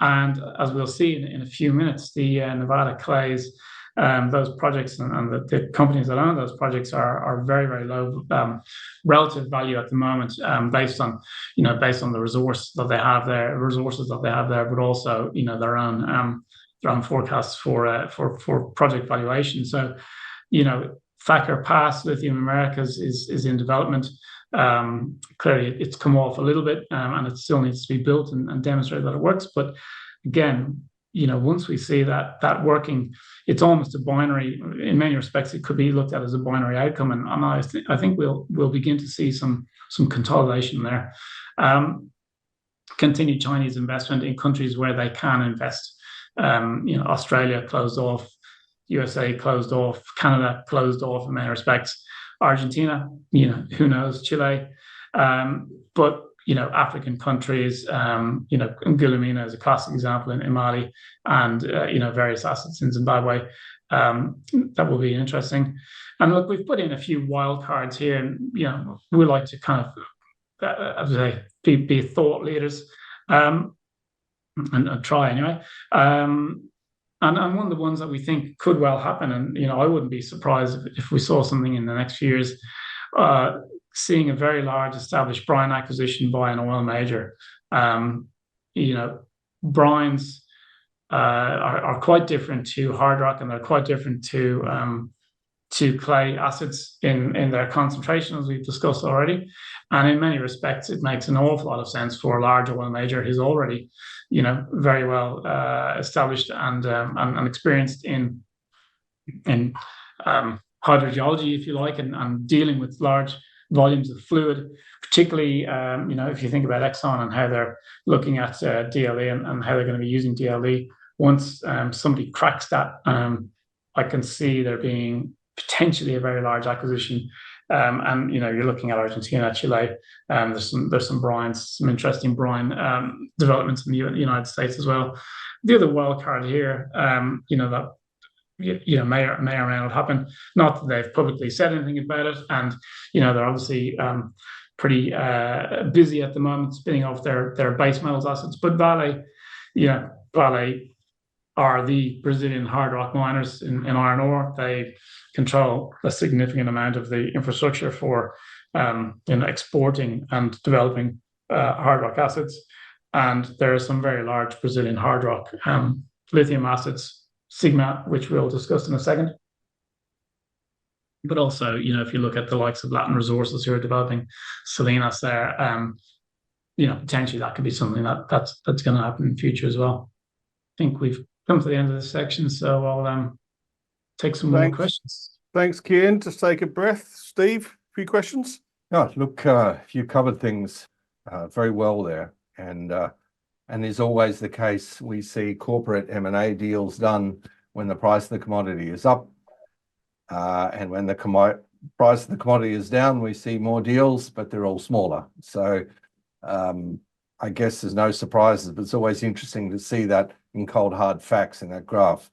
as we'll see in a few minutes, the Nevada clays, those projects and the companies that own those projects are very, very low relative value at the moment, based on the resources that they have there, but also their own forecasts for project valuation. So Thacker Pass, Lithium Americas is in development. Clearly, it's come off a little bit, and it still needs to be built and demonstrate that it works. But again, once we see that working, it's almost a binary. In many respects, it could be looked at as a binary outcome, and I think we'll begin to see some consolidation there. Continued Chinese investment in countries where they can invest. Australia closed off. USA closed off, Canada closed off in many respects. Argentina, who knows, Chile, but African countries, Goulamina is a classic example in Mali, and various assets in Zimbabwe. That will be interesting. And look, we've put in a few wild cards here, and we like to kind of, as I say, be thought leaders, and try anyway. And one of the ones that we think could well happen, and I wouldn't be surprised if we saw something in the next few years, seeing a very large established brine acquisition by an oil major. Brines are quite different to hard rock, and they're quite different to clay acids in their concentration, as we've discussed already. And in many respects, it makes an awful lot of sense for a large oil major who's already very well established and experienced in hydrogeology, if you like, and dealing with large volumes of fluid, particularly if you think about Exxon and how they're looking at DLE and how they're going to be using DLE. Once somebody cracks that, I can see there being potentially a very large acquisition. And you're looking at Argentina, Chile. There's some brines, some interesting brine developments in the United States as well. The other wild card here, that may or may not happen. Not that they've publicly said anything about it, and they're obviously pretty busy at the moment spinning off their base metals assets. But Vale are the Brazilian hard rock miners in iron ore. They control a significant amount of the infrastructure for exporting and developing hard rock assets. And there are some very large Brazilian hard rock lithium assets, Sigma, which we'll discuss in a second. But also, if you look at the likes of Latin Resources who are developing Salinas there, potentially that could be something that's going to happen in the future as well. I think we've come to the end of this section, so I'll take some more questions. Thanks, Cian. Just take a breath. Steve, a few questions? Oh, look, you covered things very well there. And is always the case, we see corporate M&A deals done when the price of the commodity is up. And when the price of the commodity is down, we see more deals, but they're all smaller. So I guess there's no surprises, but it's always interesting to see that in cold, hard facts in that graph.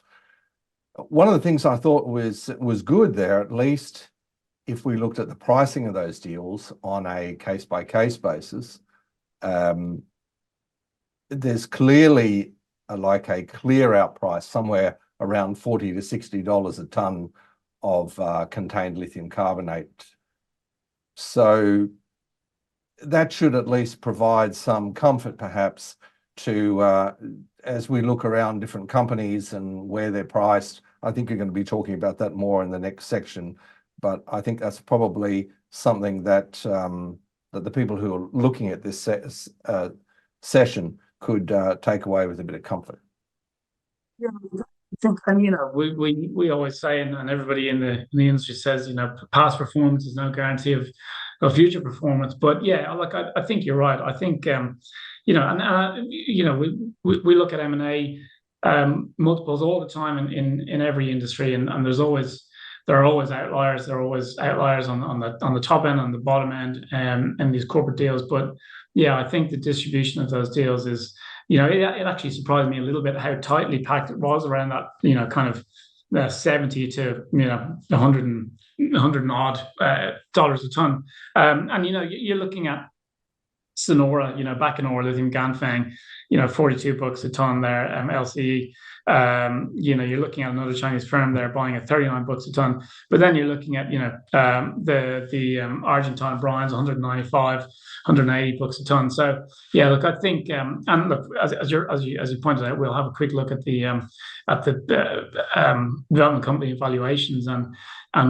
One of the things I thought was good there, at least if we looked at the pricing of those deals on a case-by-case basis, there's clearly a clear out price somewhere around $40 to $60 a ton of contained lithium carbonate. So that should at least provide some comfort, perhaps, to as we look around different companies and where they're priced. I think you're going to be talking about that more in the next section, but I think that's probably something that that the people who are looking at this session could take away with a bit of comfort. Yeah, I think, and we always say, and everybody in the industry says, past performance is no guarantee of future performance. But yeah, look, I think you're right. I think we look at M&A multiples all the time in every industry, and there are always outliers. There are always outliers on the top end, on the bottom end, in these corporate deals. But yeah, I think the distribution of those deals is, it actually surprised me a little bit how tightly packed it was around that, kind of 70 to 100 and odd dollars a ton. And you're looking at Sonora, Bacanora, Lithium, Ganfeng, $42 a ton there. LCE, you're looking at another Chinese firm there buying at $39 a ton. But then you're looking at the Argentine brines, $195, $180 a ton. So yeah, look, I think and look, as you pointed out, we'll have a quick look at the development company evaluations, and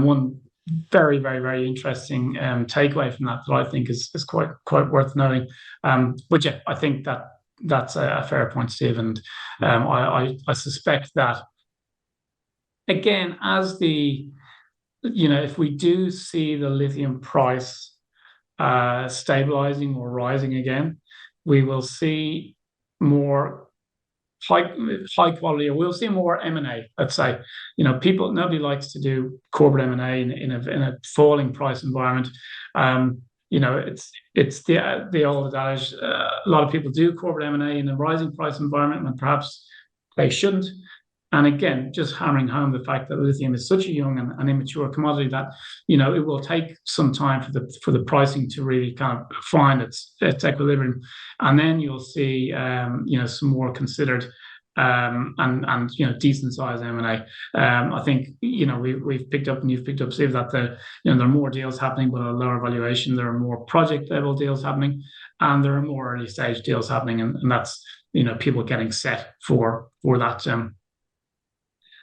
one very, very, very interesting takeaway from that I think is quite worth noting. But yeah, I think that's a fair point, Steve. And I suspect that, again, as if we do see the lithium price stabilizing or rising again, we will see more high quality, or we'll see more M&A. Let's say, nobody likes to do corporate M&A in a falling price environment. It's the old adage. A lot of people do corporate M&A in a rising price environment when perhaps they shouldn't. And again, just hammering home the fact that lithium is such a young and immature commodity that it will take some time for the pricing to really kind of find its equilibrium, and then you'll see some more considered and decent size M&A. I think we've picked up, and you've picked up, Steve, that there are more deals happening with a lower valuation. There are more project level deals happening, and there are more early stage deals happening, and that's people getting set for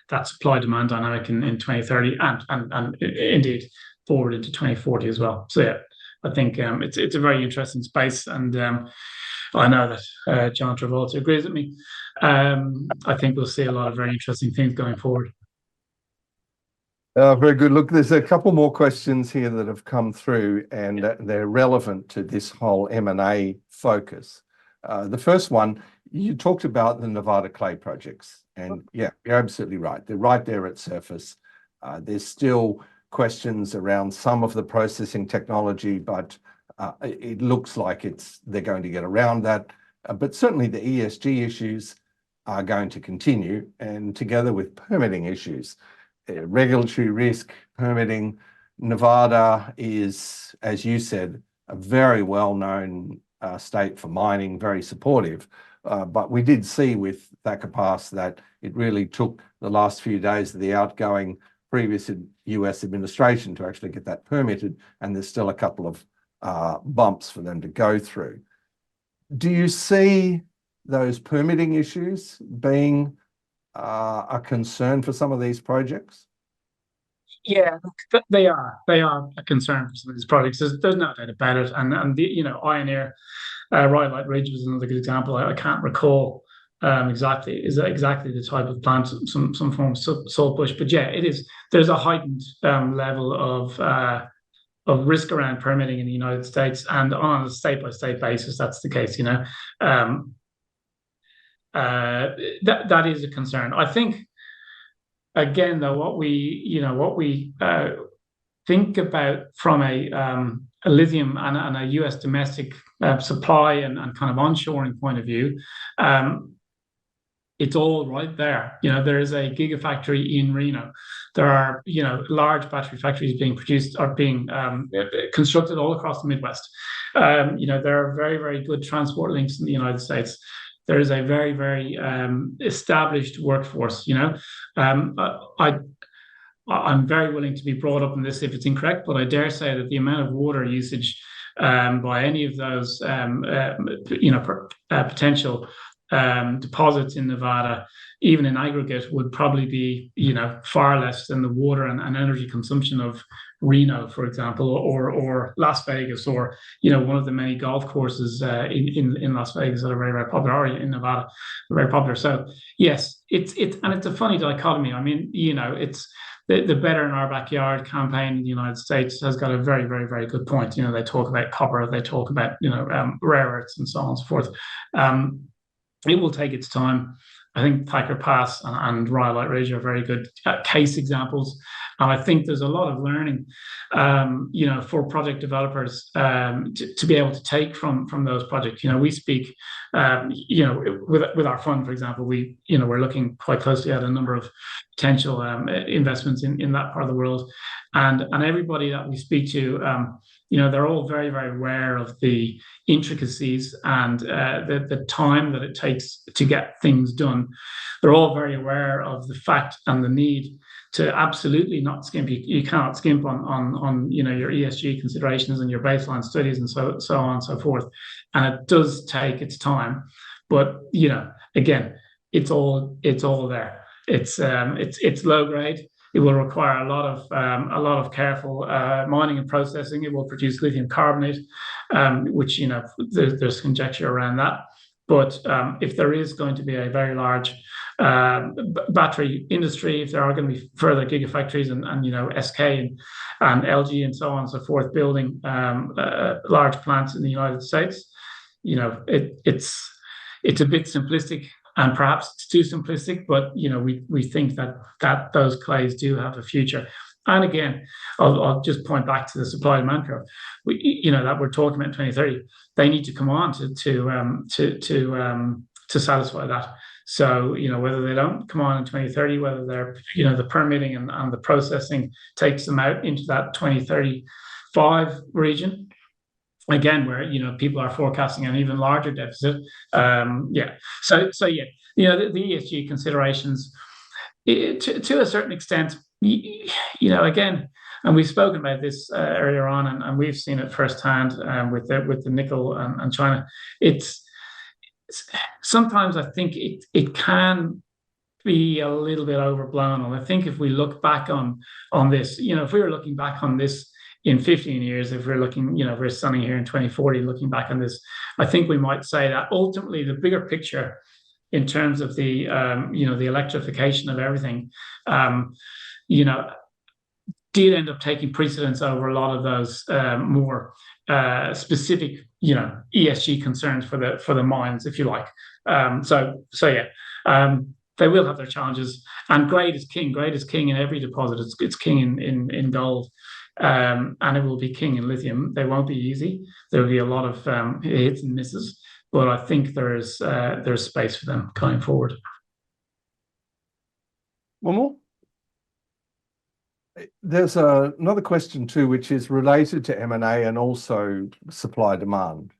that supply demand dynamic in 2030 and indeed forward into 2040 as well. So yeah, I think it's a very interesting space, and I know that John Travolta agrees with me. I think we'll see a lot of very interesting things going forward. Very good. Look, there's a couple more questions here that have come through, and they're relevant to this whole M&A focus. The first one, you talked about the Nevada clay projects, and yeah, you're absolutely right. They're right there at surface. There's still questions around some of the processing technology, but it looks like they're going to get around that. But certainly the ESG issues are going to continue, and together with permitting issues, regulatory risk, permitting. Nevada is, as you said, a very well-known state for mining, very supportive. But we did see with Thacker Pass that it really took the last few days of the outgoing previous US administration to actually get that permitted, and there's still a couple of bumps for them to go through. Do you see those permitting issues being a concern for some of these projects? Yeah, they are a concern for some of these projects. There's no doubt about it. And Ioneer, Rhyolite Ridge was another good example. I can't recall exactly the type of plant, some form of saltbush, but yeah, it is. There's a heightened level of risk around permitting in the United States, and on a state-by-state basis, that's the case. That is a concern. I think, again, though, what we think about from a lithium and a US domestic supply and kind of onshoring point of view, it's all right there. There is a gigafactory in Reno. There are large battery factories being constructed all across the Midwest. There are very, very good transport links in the United States. there is a very, very established workforce. I'm very willing to be brought up on this if it's incorrect, but I dare say that the amount of water usage by any of those potential deposits in Nevada, even in aggregate, would probably be far less than the water and energy consumption of Reno, for example, or Las Vegas, or one of the many golf courses in Las Vegas that are very, very popular, or in Nevada, very popular. So yes, it's a funny dichotomy. I mean, it's the Better in Our Backyard campaign in the United States has got a very, very, very good point. They talk about copper, they talk about rare earths, and so on and so forth. It will take its time. I think Thacker Pass and Rhyolite Ridge are very good case examples. And I think there's a lot of learning, for project developers to be able to take from those projects. We speak, with our fund, for example, we're looking quite closely at a number of potential investments in that part of the world, and everybody that we speak to, they're all very, very aware of the intricacies and the time that it takes to get things done. They're all very aware of the fact and the need to absolutely not skimp. You cannot skimp on your ESG considerations and your baseline studies and so on and so forth. And it does take its time, but again, it's all there. It's low grade. It will require a lot of careful mining and processing. It will produce lithium carbonate, which there's conjecture around that. But if there is going to be a very large battery industry, if there are going to be further gigafactories and SK and LG and so on and so forth building large plants in the United States, it's a bit simplistic. And perhaps it's too simplistic, but we think that those clays do have a future. And again, I'll just point back to the supply and demand curve. That we're talking about 2030. They need to come on to satisfy that. So whether they don't come on in 2030, whether they're the permitting and the processing takes them out into that 2035 region. Again, where people are forecasting an even larger deficit. So the ESG considerations, to a certain extent, again, and we've spoken about this earlier on, and we've seen it firsthand with the nickel and China. It's sometimes I think it can be a little bit overblown. And I think if we look back on this, if we were looking back on this in 15 years, if we're looking, if we're standing here in 2040 looking back on this, I think we might say that ultimately the bigger picture in terms of the the electrification of everything, did end up taking precedence over a lot of those more specific ESG concerns for the mines, if you like. They will have their challenges, and grade is king. Grade is king in every deposit. It's king in gold. And it will be king in lithium. They won't be easy. There will be a lot of hits and misses, but I think there's space for them going forward. One more. There's another question too, which is related to M&A and also supply demand.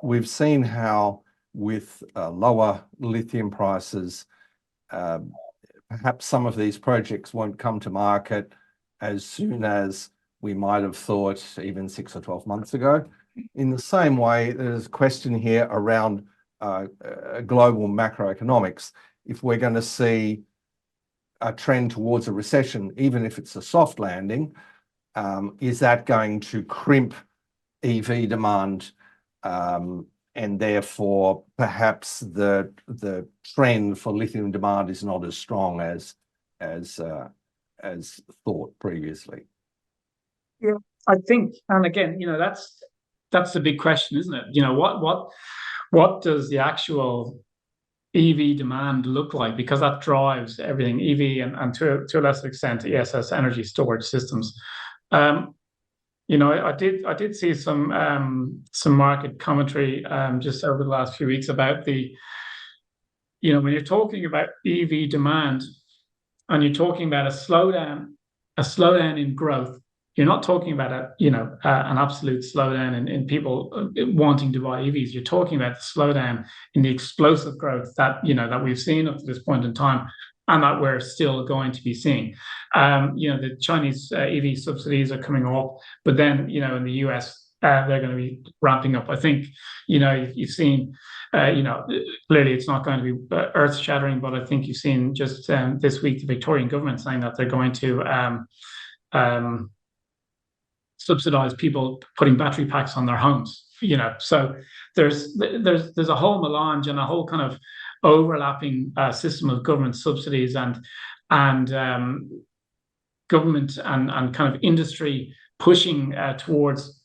We've seen how with lower lithium prices, perhaps some of these projects won't come to market as soon as we might have thought even 6 or 12 months ago. In the same way, there's a question here around global macroeconomics. If we're going to see a trend towards a recession, even if it's a soft landing, is that going to crimp EV demand, and therefore perhaps the trend for lithium demand is not as strong as thought previously? Yeah, I think, and again, that's the big question, isn't it? What does the actual EV demand look like? Because that drives everything. EV and to a lesser extent ESS, energy storage systems. I did see some market commentary just over the last few weeks about when you're talking about EV demand and you're talking about a slowdown in growth you're not talking about an absolute slowdown in people wanting to buy EVs. You're talking about the slowdown in the explosive growth that we've seen up to this point in time, and that we're still going to be seeing. The Chinese EV subsidies are coming off, but then in the US they're going to be ramping up. I think you've seen. Clearly it's not going to be earth-shattering, but I think you've seen just this week the Victorian government saying that they're going to subsidize people putting battery packs on their homes. So there's a whole melange and a whole kind of overlapping system of government subsidies and government and kind of industry pushing towards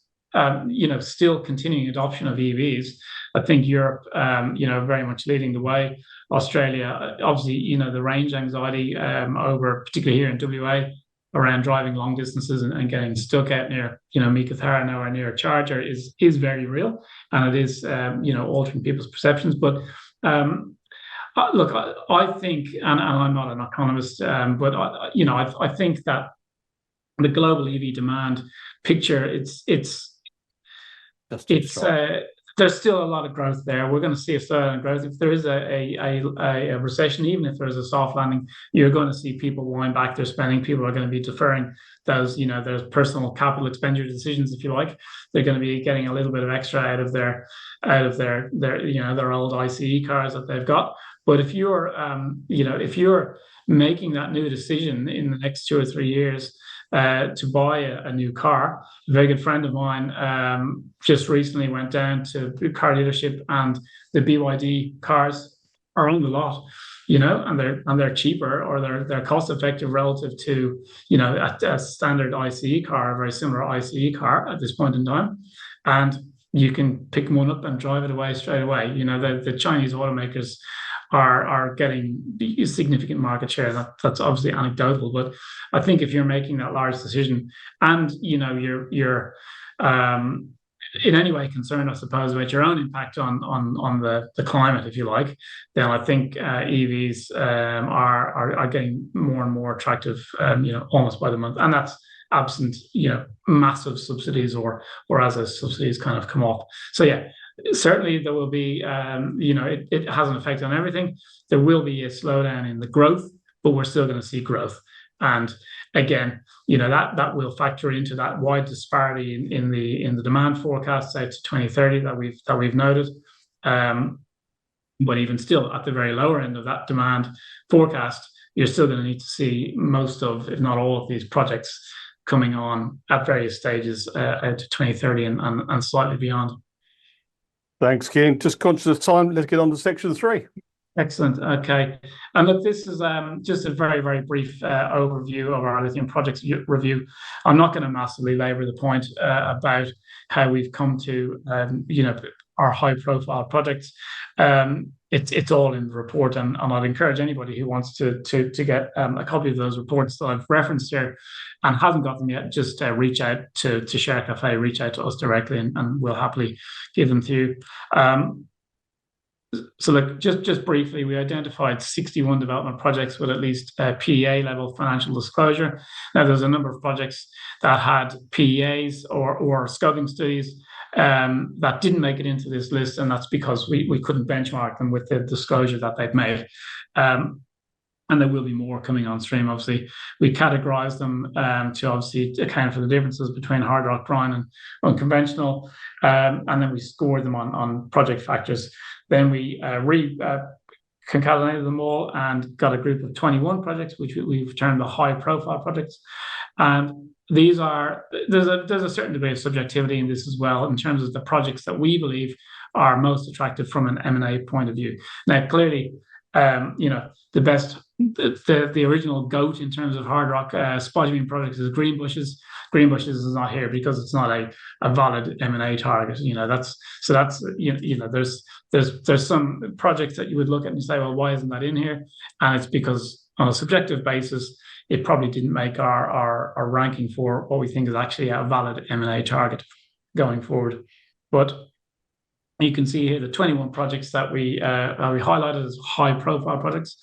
still continuing adoption of EVs. I think Europe, very much leading the way. Australia, obviously, the range anxiety over, particularly here in WA, around driving long distances and getting stuck out near, Meekatharra now or near a charger is very real, and it is, altering people's perceptions. But look, I think, and I'm not an economist, but I think that the global EV demand picture, there's still a lot of growth there. We're going to see a slowdown in growth. If there is a recession, even if there is a soft landing, you're going to see people wind back their spending. People are going to be deferring those personal capital expenditure decisions, if you like. They're going to be getting a little bit of extra out of their old ICE cars that they've got. But if you're making that new decision in the next 2 or 3 years, to buy a new car. A very good friend of mine just recently went down to the car dealership, and the BYD cars are on the lot, and they're cheaper, or they're cost effective relative to a standard ICE car, a very similar ICE car at this point in time, and you can pick one up and drive it away straight away. The Chinese automakers are getting significant market share. That's obviously anecdotal, but I think if you're making that large decision and you're in any way concerned, I suppose, about your own impact on the climate, if you like, then I think EVs are getting more and more attractive, almost by the month, and that's absent massive subsidies or as those subsidies kind of come off. So yeah. Certainly, there will be, it has an effect on everything. There will be a slowdown in the growth, but we're still going to see growth. And again, that will factor into that wide disparity in the demand forecasts out to 2030 that we've noted. But even still, at the very lower end of that demand forecast, you're still going to need to see most of, if not all of these projects coming on at various stages out to 2030 and slightly beyond. Thanks, Cian. Just conscious of time, let's get on to section 3. Excellent. Okay. And look, this is just a very, very brief overview of our lithium projects review. I'm not going to massively labour the point about how we've come to, our high-profile projects. It's all in the report, and I'd encourage anybody who wants to get a copy of those reports that I've referenced here and hasn't got them yet, just reach out to Share Cafe, reach out to us directly, and we'll happily give them to you. So look, just briefly, we identified 61 development projects with at least PEA level financial disclosure. Now, there's a number of projects that had PEAs or scoping studies that didn't make it into this list, and that's because we couldn't benchmark them with the disclosure that they've made. And there will be more coming on stream. Obviously, we categorized them to obviously account for the differences between hard rock brine and unconventional, and then we scored them on project factors. Then we concatenated them all and got a group of 21 projects, which we've termed the high-profile projects. And these there's a certain degree of subjectivity in this as well, in terms of the projects that we believe are most attractive from an M&A point of view. Now, clearly, the best, the original GOAT in terms of hard rock spodumene projects is Greenbushes. Greenbushes is not here because it's not a valid M&A target. There's some projects that you would look at and say, well, why isn't that in here? And it's because on a subjective basis, it probably didn't make our ranking for what we think is actually a valid M&A target going forward. But you can see here the 21 projects that we highlighted as high-profile projects.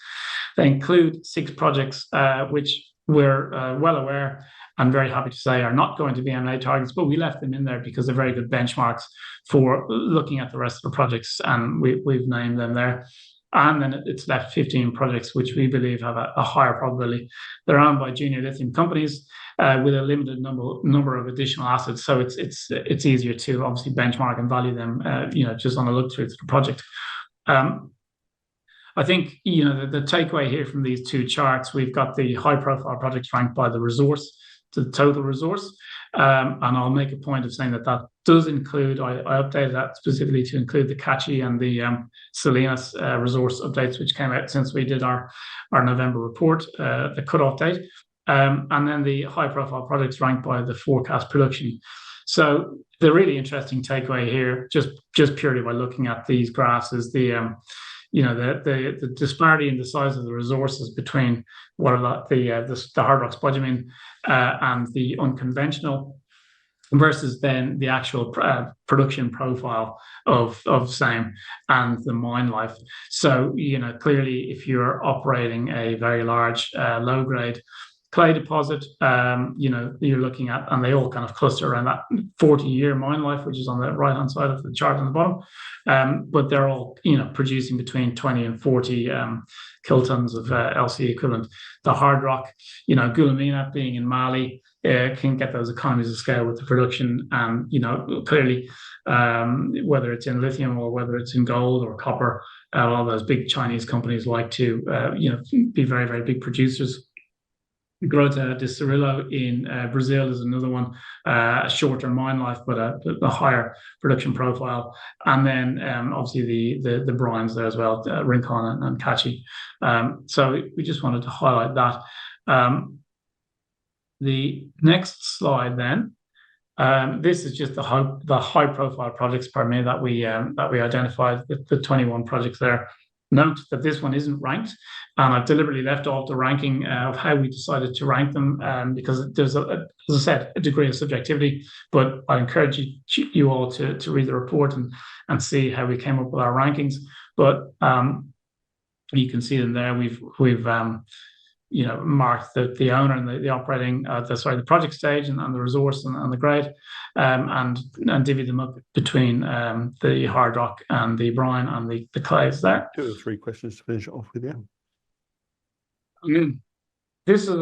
They include 6 projects which we're well aware I'm very happy to say, are not going to be M&A targets, but we left them in there because they're very good benchmarks for looking at the rest of the projects, and we've named them there. And then it's left 15 projects which we believe have a higher probability. They're owned by junior lithium companies with a limited number of additional assets, so it's easier to obviously benchmark and value them, just on a look through to the project. I think the takeaway here from these two charts, we've got the high-profile projects ranked by the resource to the total resource, and I'll make a point of saying that does include. I updated that specifically to include the Kachi and the Salinas resource updates, which came out since we did our November report, the cutoff date, and then the high-profile projects ranked by the forecast production. So the really interesting takeaway here, just purely by looking at these graphs, is the disparity in the size of the resources between what are the hard rock spodumene and the unconventional, versus then the actual production profile of same and the mine life. So clearly, if you're operating a very large low grade clay deposit, you're looking at, and they all kind of cluster around that 40-year mine life, which is on the right hand side of the chart on the bottom. But they're all producing between 20 and 40 kilotons of LCE equivalent. The hard rock, Goulamina being in Mali, can get those economies of scale with the production, and clearly, whether it's in lithium or whether it's in gold or copper, all those big Chinese companies like to be very, very big producers. Grota de Cirillo in Brazil is another one, a shorter mine life, but a higher production profile. And then obviously the brines there as well, Rincon and Kachi. So we just wanted to highlight that. The next slide then, this is just the high profile projects, that we identified, the 21 projects there. Note that this one isn't ranked, and I've deliberately left off the ranking of how we decided to rank them, because there's, as I said, a degree of subjectivity. But I encourage you all to read the report and see how we came up with our rankings. But you can see them there. We've marked the owner and the operating, the project stage and the resource and the grade, and divvy them up between the hard rock and the brine and the clays there. 2 or 3 questions to finish off with, This is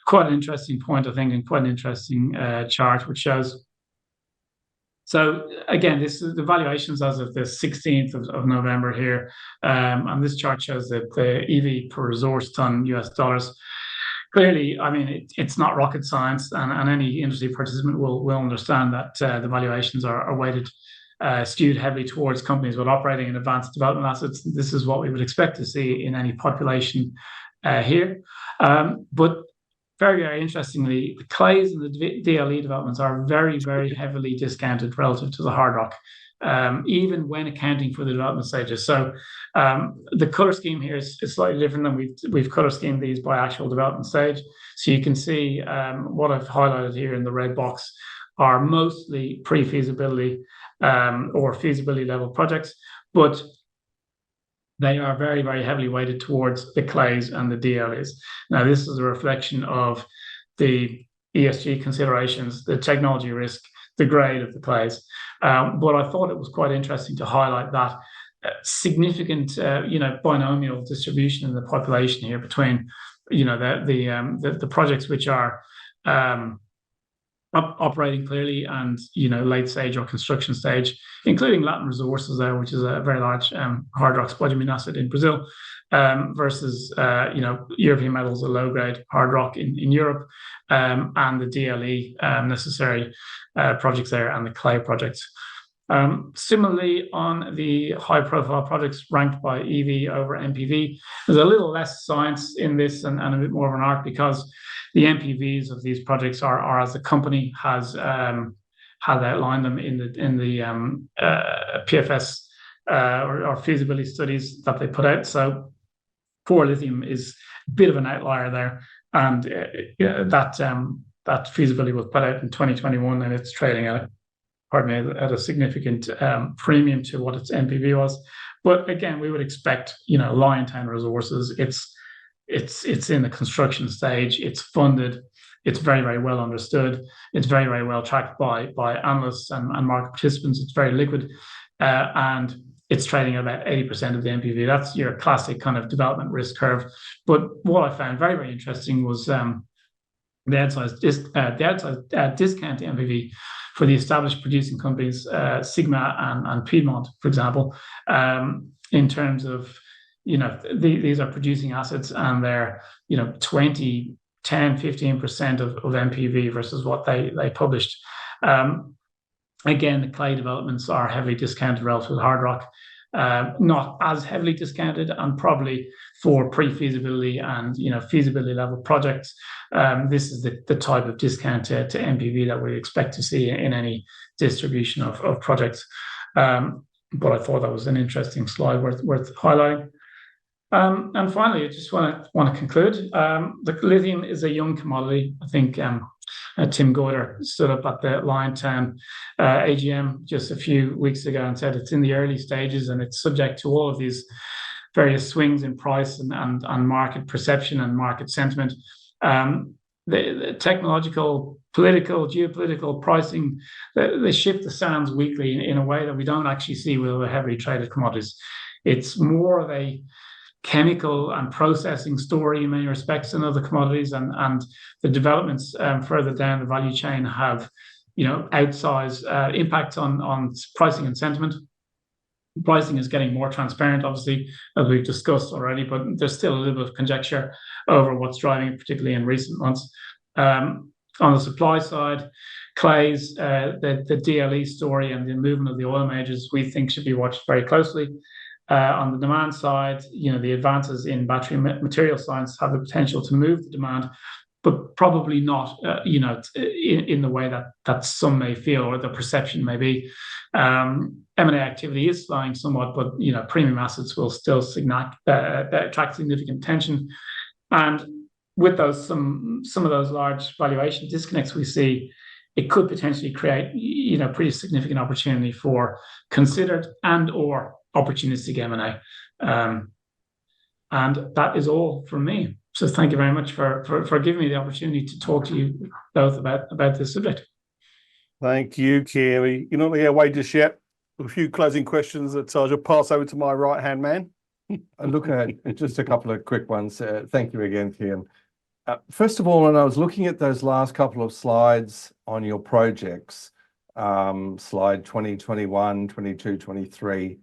quite an interesting point, I think, and quite an interesting chart, which shows. So again, this is the valuations as of the 16th of November here, and this chart shows the EV per resource ton US dollars. Clearly, I mean, it's not rocket science, and any industry participant will understand that the valuations are weighted, skewed heavily towards companies with operating and advanced development assets. This is what we would expect to see in any population here, but very, very interestingly, the clays and the DLE developments are very, very heavily discounted relative to the hard rock, even when accounting for the development stages. So the color scheme here is slightly different than we've color schemed these by actual development stage. So you can see what I've highlighted here in the red box are mostly pre-feasibility or feasibility level projects, but they are very, very heavily weighted towards the clays and the DLEs. Now, this is a reflection of the ESG considerations, the technology risk, the grade of the clays. But I thought it was quite interesting to highlight that significant, binomial distribution in the population here between, the projects which are operating clearly and late stage or construction stage, including Latin Resources there, which is a very large hard rock spodumene asset in Brazil, versus European Metals, a low grade hard rock in Europe, and the DLE necessary projects there, and the clay projects. Similarly, on the high profile projects ranked by EV over NPV, there's a little less science in this and a bit more of an art, because the NPVs of these projects are as the company has outlined them in the PFS or feasibility studies that they put out. So Core Lithium is a bit of an outlier there, and that feasibility was put out in 2021, and it's trading at a significant premium to what its NPV was. But again, we would expect, Liontown Resources, it's in the construction stage, it's funded, It's very, very well understood. It's very, very well tracked by analysts and market participants. It's very liquid, and it's trading at about 80% of the NPV. That's your classic kind of development risk curve. But what I found very, very interesting was the outsized discount to NPV for the established producing companies, Sigma and Piedmont, for example, in terms of, these are producing assets and they're, 20, 10, 15% of NPV versus what they published. Again, the clay developments are heavily discounted relative to hard rock, not as heavily discounted, and probably for pre-feasibility and feasibility level projects. This is the type of discount to NPV that we expect to see in any distribution of projects. But I thought that was an interesting slide worth highlighting. And finally, I just want to conclude. The lithium is a young commodity. I think Tim Goyder stood up at the Liontown AGM just a few weeks ago and said it's in the early stages and it's subject to all of these various swings in price and market perception and market sentiment. The technological, political, geopolitical pricing, they shift the sands weekly in a way that we don't actually see with other heavily traded commodities. It's more of a chemical and processing story in many respects than other commodities, and the developments further down the value chain have outsized impacts on pricing and sentiment. Pricing is getting more transparent, obviously, as we've discussed already, but there's still a little bit of conjecture over what's driving it, particularly in recent months. On the supply side, clays, the DLE story and the movement of the oil majors, we think should be watched very closely. On the demand side, the advances in battery material science have the potential to move the demand, but probably not, in the way that some may feel or the perception may be. M&A activity is slowing somewhat, but premium assets will still attract significant attention. And with those some of those large valuation disconnects we see, it could potentially create pretty significant opportunity for considered and/or opportunistic M&A. And that is all from me. So thank you very much for giving me the opportunity to talk to you both about this subject. Thank you, Kiri. You're not away just yet. A few closing questions that I'll pass over to my right-hand man. Look at just a couple of quick ones. Thank you again, Kian. First of all, when I was looking at those last couple of slides on your projects, slide 20, 21, 22, 23,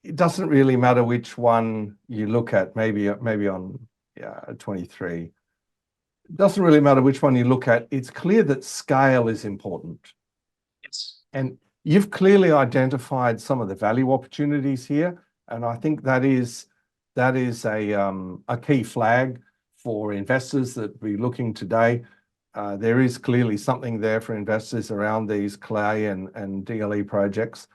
it doesn't really matter which one you look at, maybe on 23. It doesn't really matter which one you look at. It's clear that scale is important. Yes. And you've clearly identified some of the value opportunities here. And I think that is a key flag for investors that we're looking today. There is clearly something there for investors around these clay and DLE projects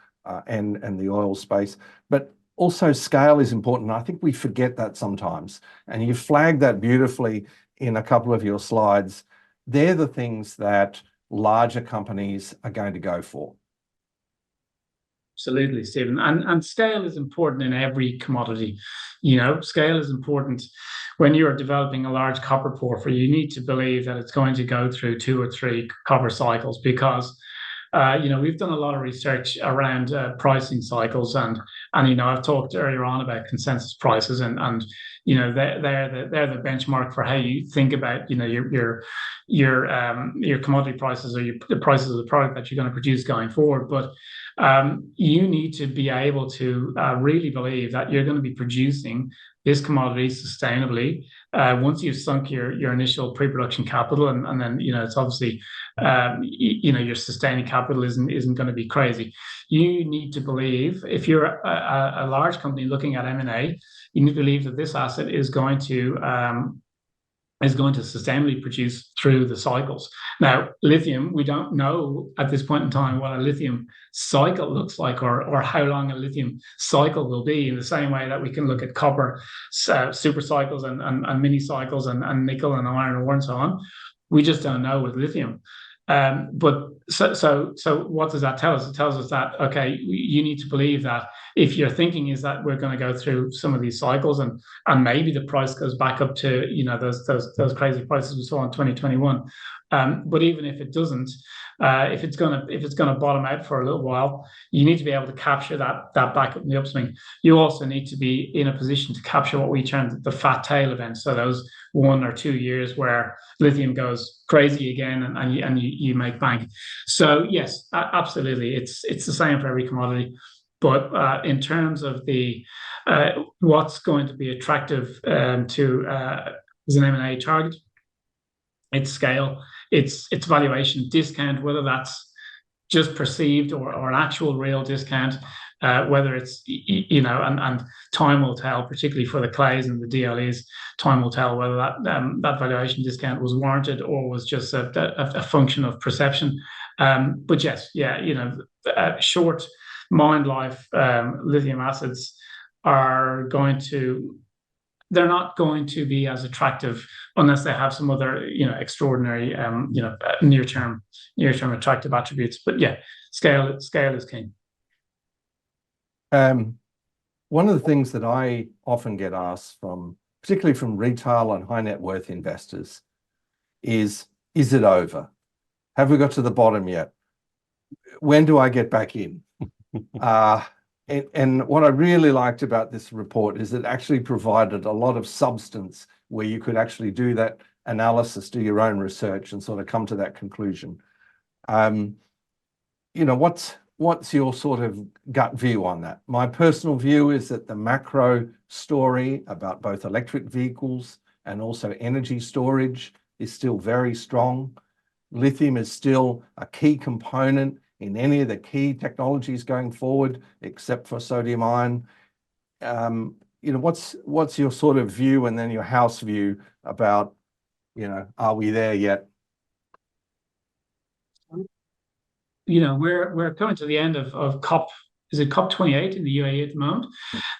and the oil space. But also scale is important. I think we forget that sometimes. And you flagged that beautifully in a couple of your slides. They're the things that larger companies are going to go for. Absolutely, Stephen. And scale is important in every commodity. Scale is important when you're developing a large copper porphyry. You need to believe that it's going to go through 2 or 3 copper cycles because, we've done a lot of research around pricing cycles, and I've talked earlier on about consensus prices, and they're the benchmark for how you think about your commodity prices or the prices of the product that you're going to produce going forward. But you need to be able to really believe that you're going to be producing this commodity sustainably once you've sunk your initial pre-production capital, and then it's obviously your sustaining capital isn't going to be crazy. You need to believe, if you're a large company looking at M&A, you need to believe that this asset is going to sustainably produce through the cycles. Now, lithium, we don't know at this point in time what a lithium cycle looks like or how long a lithium cycle will be, in the same way that we can look at copper super cycles and mini cycles and nickel and iron ore and so on. We just don't know with lithium. But so what does that tell us? It tells us that, okay, you need to believe that if your thinking is that we're going to go through some of these cycles and maybe the price goes back up to, you know, those crazy prices we saw in 2021. But even if it doesn't, if it's gonna bottom out for a little while, you need to be able to capture that back up in the upswing. You also need to be in a position to capture what we term the fat tail events. So those 1 or 2 years where lithium goes crazy again and you make bank. So yes, absolutely, it's the same for every commodity. But in terms of the what's going to be attractive to as an M&A target, it's scale, it's valuation discount, whether that's just perceived or an actual real discount, whether it's, you know, and time will tell, particularly for the clays and the DLEs, time will tell whether that valuation discount was warranted or was just a function of perception. But yes, yeah, you know, short mine life lithium assets they're not going to be as attractive unless they have some other, you know, extraordinary, you know, near-term attractive attributes. But yeah, scale is king. One of the things that I often get asked particularly from retail and high net worth investors, is it over? Have we got to the bottom yet? When do I get back in? And what I really liked about this report is it actually provided a lot of substance where you could actually do that analysis, do your own research, and sort of come to that conclusion. You know, what's your sort of gut view on that? My personal view is that the macro story about both electric vehicles and also energy storage is still very strong. Lithium is still a key component in any of the key technologies going forward, except for sodium ion. You know, what's your sort of view, and then your house view about, you know, are we there yet? You know, we're coming to the end of COP. Is it COP 28 in the UAE at the moment?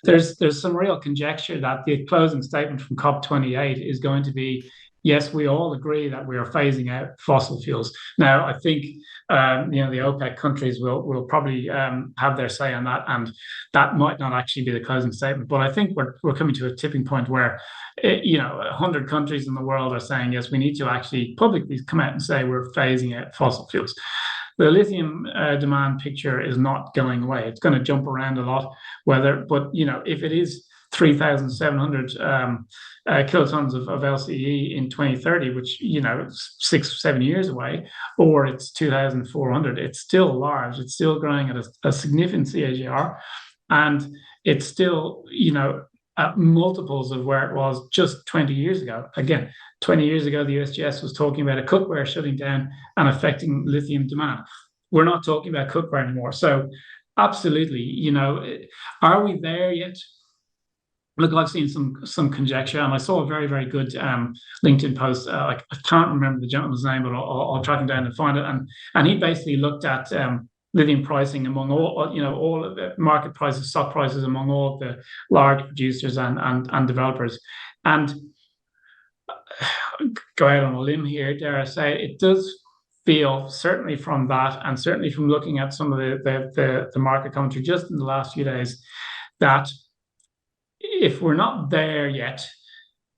There's some real conjecture that the closing statement from COP 28 is going to be, yes, we all agree that we are phasing out fossil fuels. Now, I think you know, the OPEC countries will probably have their say on that, and that might not actually be the closing statement. But I think we're coming to a tipping point where, you know, 100 countries in the world are saying, yes, we need to actually publicly come out and say we're phasing out fossil fuels. The lithium demand picture is not going away. It's going to jump around a lot, but you know, if it is 3,700 kilotons of LCE in 2030, which, you know, 6 or 7 years away, or it's 2,400, it's still large. It's still growing at a significant CAGR, and it's still, you know, at multiples of where it was just 20 years ago. Again, 20 years ago, the USGS was talking about a cookware shutting down and affecting lithium demand. We're not talking about cookware anymore. So absolutely, you know, are we there yet? Look, I've seen some conjecture, and I saw a very, very good LinkedIn post. Like, I can't remember the gentleman's name, but I'll track him down and find it. And he basically looked at lithium pricing among all, you know, all of the market prices, stock prices among all of the large producers and developers. And go out on a limb here, dare I say, it does feel, certainly from that, and certainly from looking at some of the market commentary just in the last few days, that if we're not there yet,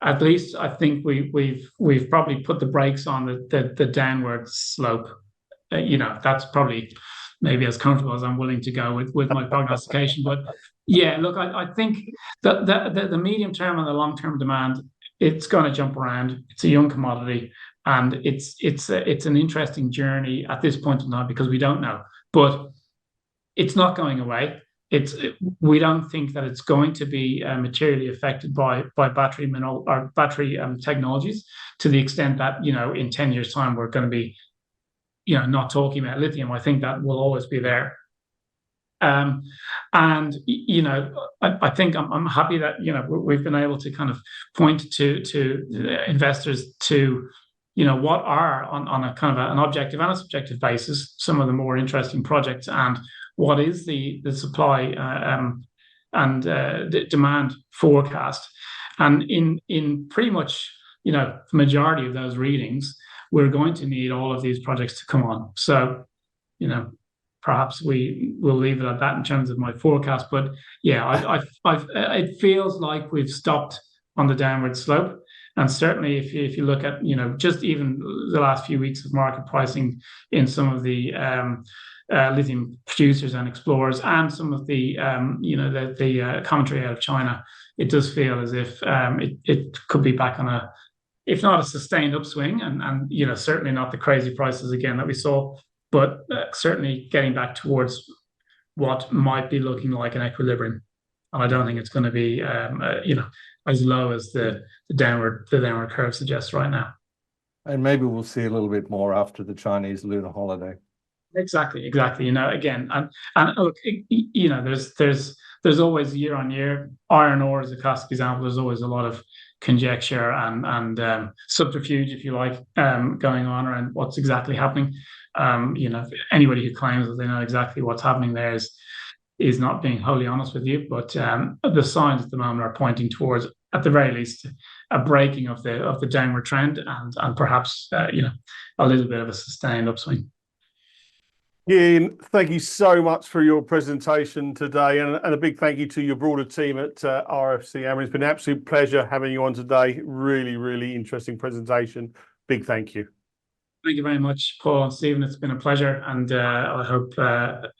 at least I think we've probably put the brakes on the downward slope. You know, that's probably maybe as comfortable as I'm willing to go with my prognostication. But yeah, look, I think that the medium term and the long term demand, it's going to jump around. It's a young commodity, and it's an interesting journey at this point in time because we don't know, but it's not going away. We don't think that it's going to be materially affected by battery mineral or battery technologies, to the extent that, you know, in 10 years' time we're going to be, you know, not talking about lithium. I think that will always be there. And you know, I think I'm happy that, you know, we've been able to kind of point to investors to, you know, what are on a kind of an objective and a subjective basis some of the more interesting projects, and what is the supply and the demand forecast. And in pretty much, you know, the majority of those readings, we're going to need all of these projects to come on. So, you know, perhaps we will leave it at that in terms of my forecast. But yeah, it feels like we've stopped on the downward slope. And certainly, if you look at just even the last few weeks of market pricing in some of the lithium producers and explorers, and some of the the commentary out of China, it does feel as if it could be back on a, if not a sustained upswing, and certainly not the crazy prices again that we saw, but certainly getting back towards what might be looking like an equilibrium. And I don't think it's going to be as low as the downward curve suggests right now. And maybe we'll see a little bit more after the Chinese lunar holiday. Exactly. Again, and look, there's always year on year. Iron ore is a classic example. There's always a lot of conjecture and subterfuge, if you like, going on around what's exactly happening. Anybody who claims that they know exactly what's happening there is not being wholly honest with you. But the signs at the moment are pointing towards, at the very least, a breaking of the downward trend, and perhaps a little bit of a sustained upswing. Ian, thank you so much for your presentation today, and a big thank you to your broader team at RFC Ambrian. It's been an absolute pleasure having you on today. Really, really interesting presentation. Big thank you. Thank you very much, Paul and Stephen. It's been a pleasure, and I hope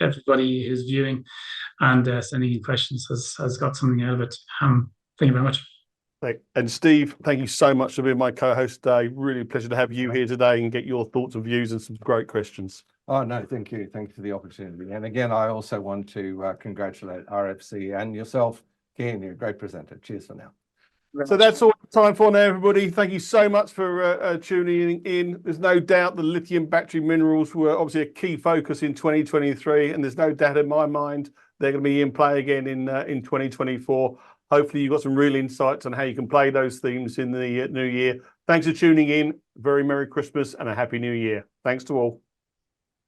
everybody who's viewing and sending in questions has got something out of it. Thank you very much. And Steve, thank you so much for being my co-host today. Really a pleasure to have you here today and get your thoughts and views and some great questions. Oh, no, thank you. Thank you for the opportunity. And again, I also want to congratulate RFC and yourself, Ian. You're a great presenter. Cheers for now. So that's all time for now, everybody. Thank you so much for tuning in. There's no doubt the lithium battery minerals were obviously a key focus in 2023, and there's no doubt in my mind they're going to be in play again in 2024. Hopefully, you've got some real insights on how you can play those themes in the new year. Thanks for tuning in. Very Merry Christmas and a Happy New Year. Thanks to all.